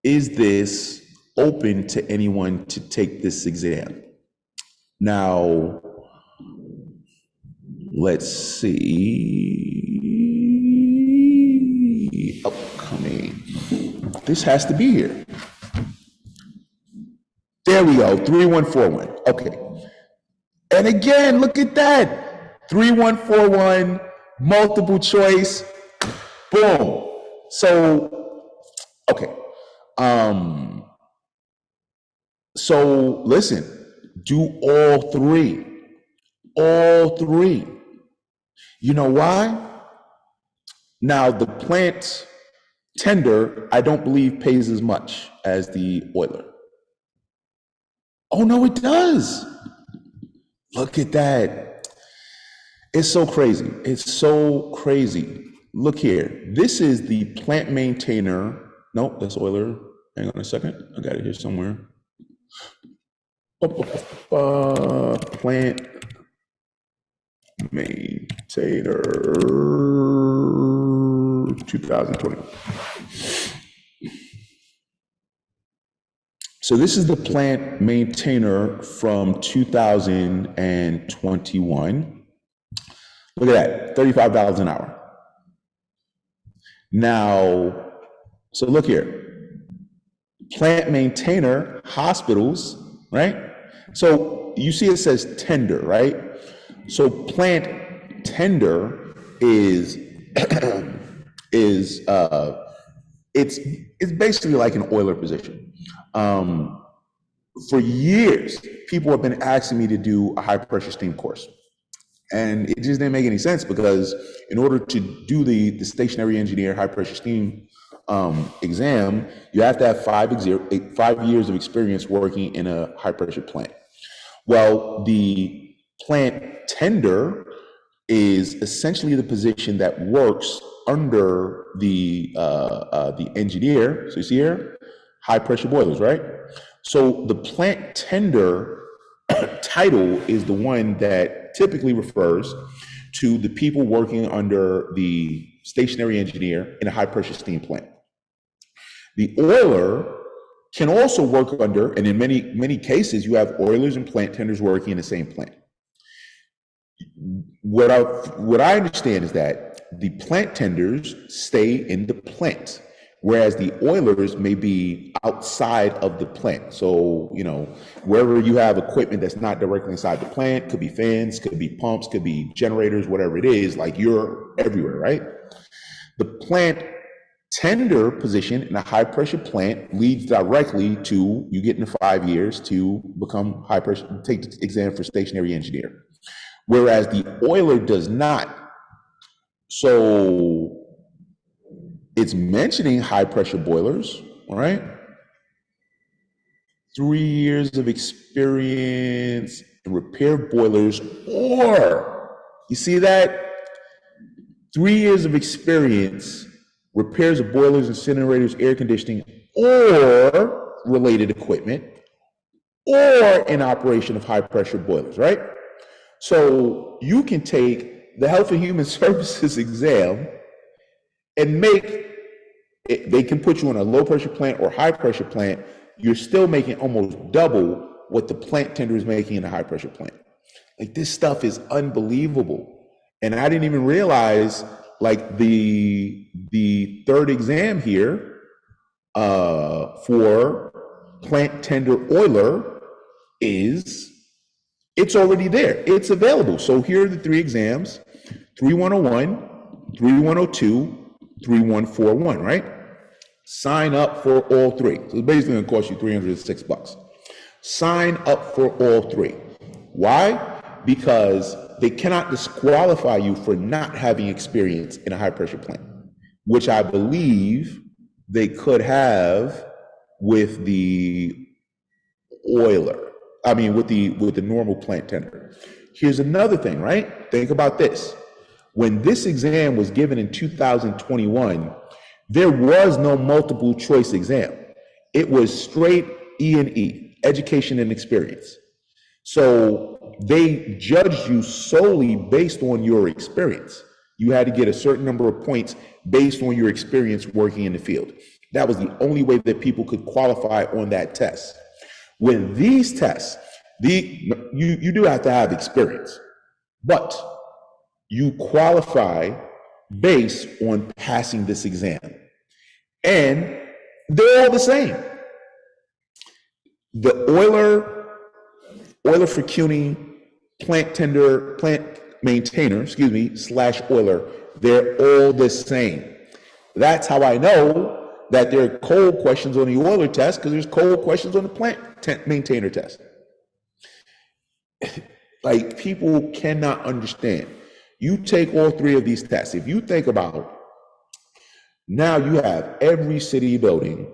Is this open to anyone to take this exam? Now, let's see. Upcoming. This has to be here. There we go. 3141. Okay. And again, look at that. 3141, multiple choice. Boom. So, okay. So listen, do all three. All three. You know why? Now, the plant tender, I don't believe pays as much as the oiler. Oh, no, it does. Look at that. It's so crazy. It's so crazy. Look here. This is the plant maintainer. No, that's oiler. Hang on a second. I got it here somewhere. Plant maintainer 2020. So this is the plant maintainer from 2021. Look at that, $35 an hour. Now, so look here, plant maintainer, hospitals, right? So you see it says tender, right? So plant tender is it's basically like an oiler position. For years, people have been asking me to do a high pressure steam course. And it just didn't make any sense because in order to do the stationary engineer high pressure steam exam, you have to have 5 years of experience working in a high pressure plant. Well, the plant tender is essentially the position that works under the engineer. So you see here, high pressure boilers, right? So the plant tender title is the one that typically refers to the people working under the stationary engineer in a high pressure steam plant. The oiler can also work under, and in many cases, you have oilers and plant tenders working in the same plant. What I understand is that the plant tenders stay in the plant, whereas the oilers may be outside of the plant. So, you know, wherever you have equipment that's not directly inside the plant, could be fans, could be pumps, could be generators, whatever it is, like you're everywhere, right? The plant tender position in a high pressure plant leads directly to you getting 5 years to become high pressure, take the exam for stationary engineer. Whereas the oiler does not. So it's mentioning high pressure boilers, all right? 3 years of experience in repair boilers, or, you see that? 3 years of experience, repairs of boilers, incinerators, air conditioning, or related equipment, or in operation of high pressure boilers, right? So you can take the Health and Human Services exam and they can put you on a low pressure plant or high pressure plant. You're still making almost double what the plant tender is making in a high pressure plant. Like, this stuff is unbelievable. And I didn't even realize, like, the third exam here for plant tender oiler it's already there. It's available. So here are the 3 exams: 3101, 3102, 3141, right? Sign up for all 3. So it's basically going to cost you $306. Sign up for all 3. Why? Because they cannot disqualify you for not having experience in a high pressure plant, which I believe they could have with the oiler. I mean, with the normal plant tender. Here's another thing, right? Think about this. When this exam was given in 2021, there was no multiple choice exam. It was straight E&E, education and experience. So they judged you solely based on your experience. You had to get a certain number of points based on your experience working in the field. That was the only way that people could qualify on that test. With these tests, you do have to have experience, but you qualify based on passing this exam. And they're all the same. The oiler for CUNY, plant maintainer, / oiler, they're all the same. That's how I know that there are cold questions on the oiler test, because there's cold questions on the plant maintainer test. Like, people cannot understand. You take all 3 of these tests. If you think about, now you have every city building,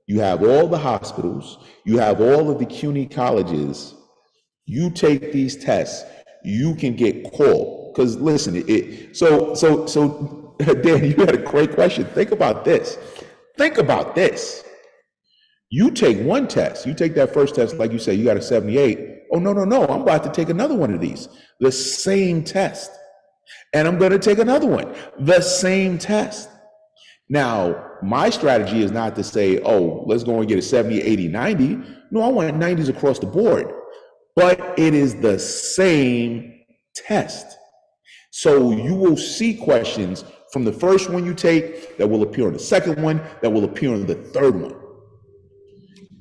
you have all the hospitals, you have all of the CUNY colleges. You take these tests, you can get called. Because listen, so Dan, you had a great question. Think about this. You take one test, you take that first test, like you say, you got a 78. Oh, no, I'm about to take another one of these, the same test. And I'm going to take another one, the same test. Now, my strategy is not to say, oh, let's go and get a 70, 80, 90. No, I want 90s across the board. But it is the same test. So you will see questions from the first one you take that will appear on the second one, that will appear on the third one.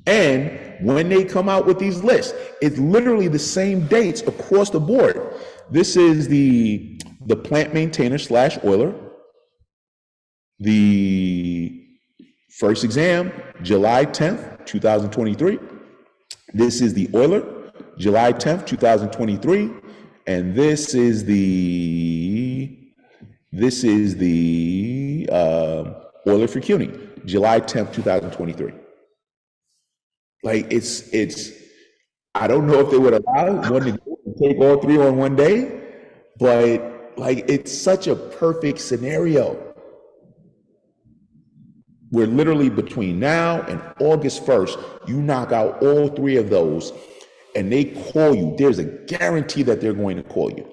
And when they come out with these lists, it's literally the same dates across the board. This is the plant maintainer / oiler. The first exam, July 10th, 2023. This is the oiler, July 10th, 2023. And this is the oiler for CUNY, July 10th, 2023. Like, it's, I don't know if they would allow one to take all 3 on one day, but like, it's such a perfect scenario. We're literally between now and August 1st, you knock out all 3 of those and they call you. There's a guarantee that they're going to call you.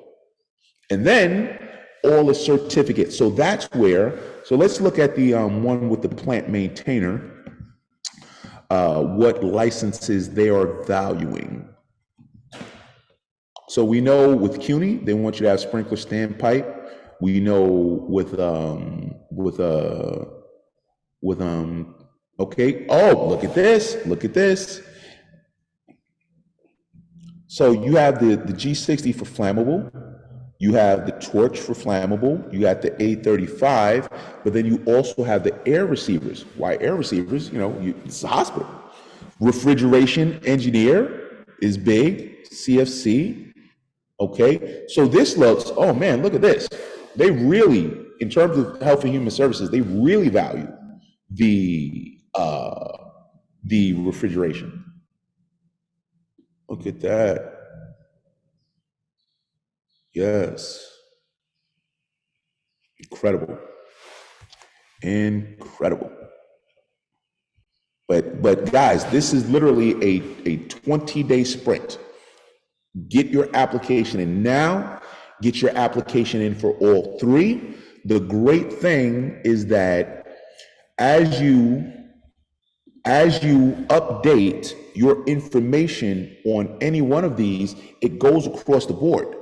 And then all the certificates. So that's where, so let's look at the one with the plant maintainer, what licenses they are valuing. So we know with CUNY, they want you to have sprinkler standpipe. We know okay, oh, look at this. So you have the G60 for flammable, you have the torch for flammable, you got the A35, but then you also have the air receivers. Why air receivers? It's a hospital. Refrigeration engineer is big, CFC, okay? So this looks, oh man, look at this. They really in terms of Health and Human Services, they really value the refrigeration. Look at that. Yes. Incredible. Incredible. But guys, this is literally a 20-day sprint. Get your application in now. Get your application in for all three. The great thing is that as you update your information on any one of these, it goes across the board.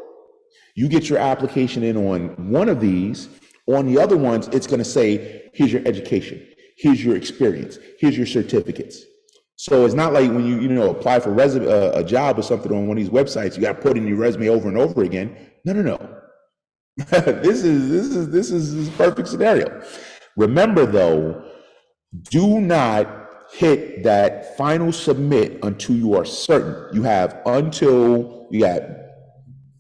You get your application in on one of these, on the other ones, it's going to say, here's your education, here's your experience, here's your certificates. So it's not like when you apply for a job or something on one of these websites, you got to put in your resume over and over again. No. This is a perfect scenario. Remember though, do not hit that final submit until you are certain. You got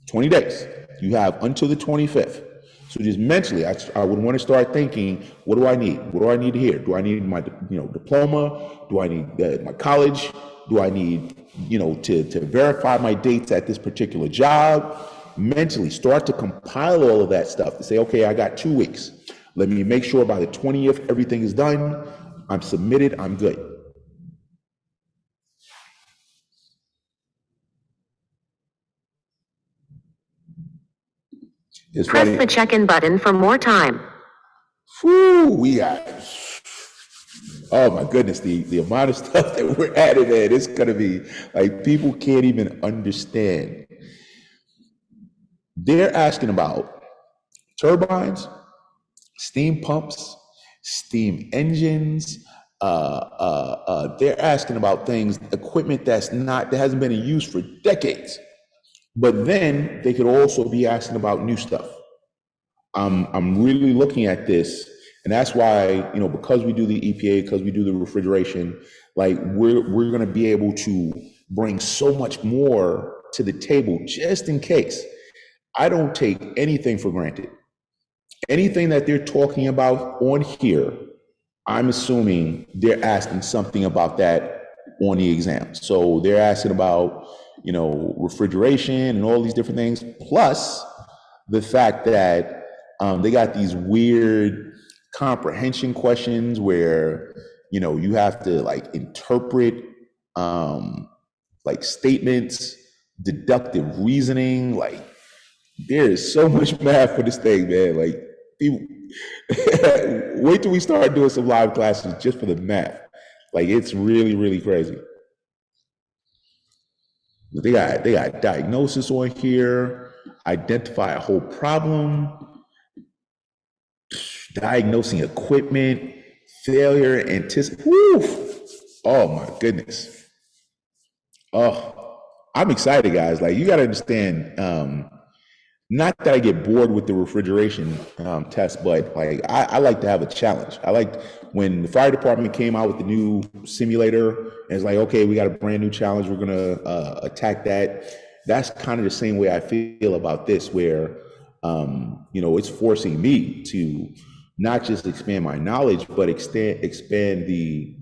20 days. You have until the 25th. So just mentally, I would want to start thinking, what do I need? What do I need here? Do I need my diploma? Do I need my college? Do I need to verify my dates at this particular job? Mentally start to compile all of that stuff to say, okay, I got 2 weeks. Let me make sure by the 20th everything is done. I'm submitted. I'm good. It's Press funny. the check-in button for more time. Whew, we got, oh my goodness, the amount of stuff that we're adding in, it's gonna be like people can't even understand. They're asking about turbines, steam pumps, steam engines. They're asking about things, equipment that hasn't been in use for decades. But then they could also be asking about new stuff. I'm really looking at this, and that's why, because we do the EPA, because we do the refrigeration, like we're going to be able to bring so much more to the table just in case. I don't take anything for granted. Anything that they're talking about on here, I'm assuming they're asking something about that on the exam. So they're asking about, refrigeration and all these different things, plus the fact that they got these weird comprehension questions where, you have to interpret statements, deductive reasoning. There is so much math for this thing, man. People, wait till we start doing some live classes just for the math. It's really, really crazy. They got diagnosis on here, identify a whole problem, diagnosing equipment, failure, anticipate. Oh my goodness. Oh, I'm excited, guys. You got to understand, not that I get bored with the refrigeration test, but I like to have a challenge. I liked when the fire department came out with the new simulator, and it's like, okay, we got a brand new challenge. We're going to attack that. That's kind of the same way I feel about this, where, it's forcing me to not just expand my knowledge, but expand the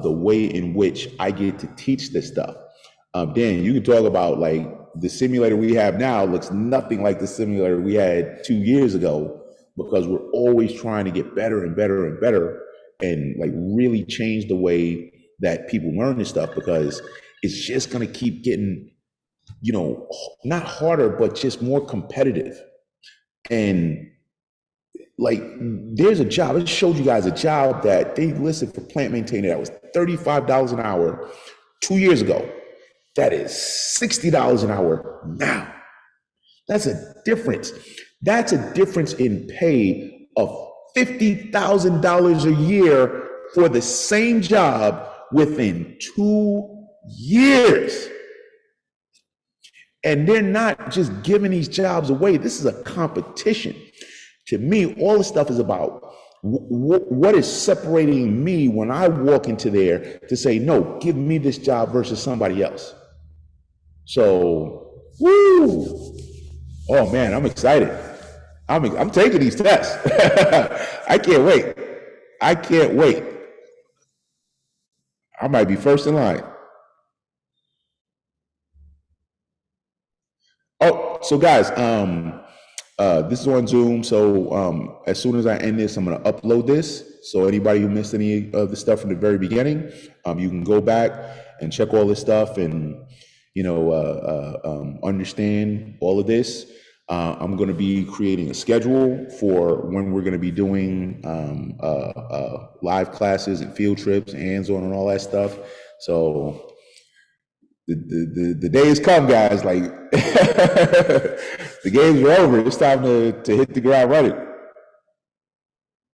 way in which I get to teach this stuff. Dan, you can talk about the simulator we have now looks nothing like the simulator we had 2 years ago, because we're always trying to get better and better and better, and really change the way that people learn this stuff, because it's just going to keep getting, not harder, but just more competitive. And there's a job, I just showed you guys a job that they listed for plant maintainer that was $35 an hour 2 years ago. That is $60 an hour now. That's a difference. That's a difference in pay of $50,000 a year for the same job within 2 years. And they're not just giving these jobs away. This is a competition. To me, all this stuff is about what is separating me when I walk into there to say, no, give me this job versus somebody else. So, woo! Oh man, I'm excited. I'm taking these tests. I can't wait. I can't wait. I might be first in line. Oh, so guys, this is on Zoom. So as soon as I end this, I'm going to upload this. So anybody who missed any of the stuff from the very beginning, you can go back and check all this stuff and understand all of this. I'm going to be creating a schedule for when we're going to be doing live classes and field trips, hands-on, and all that stuff. So the days come, guys. Like the games are over. It's time to hit the ground running.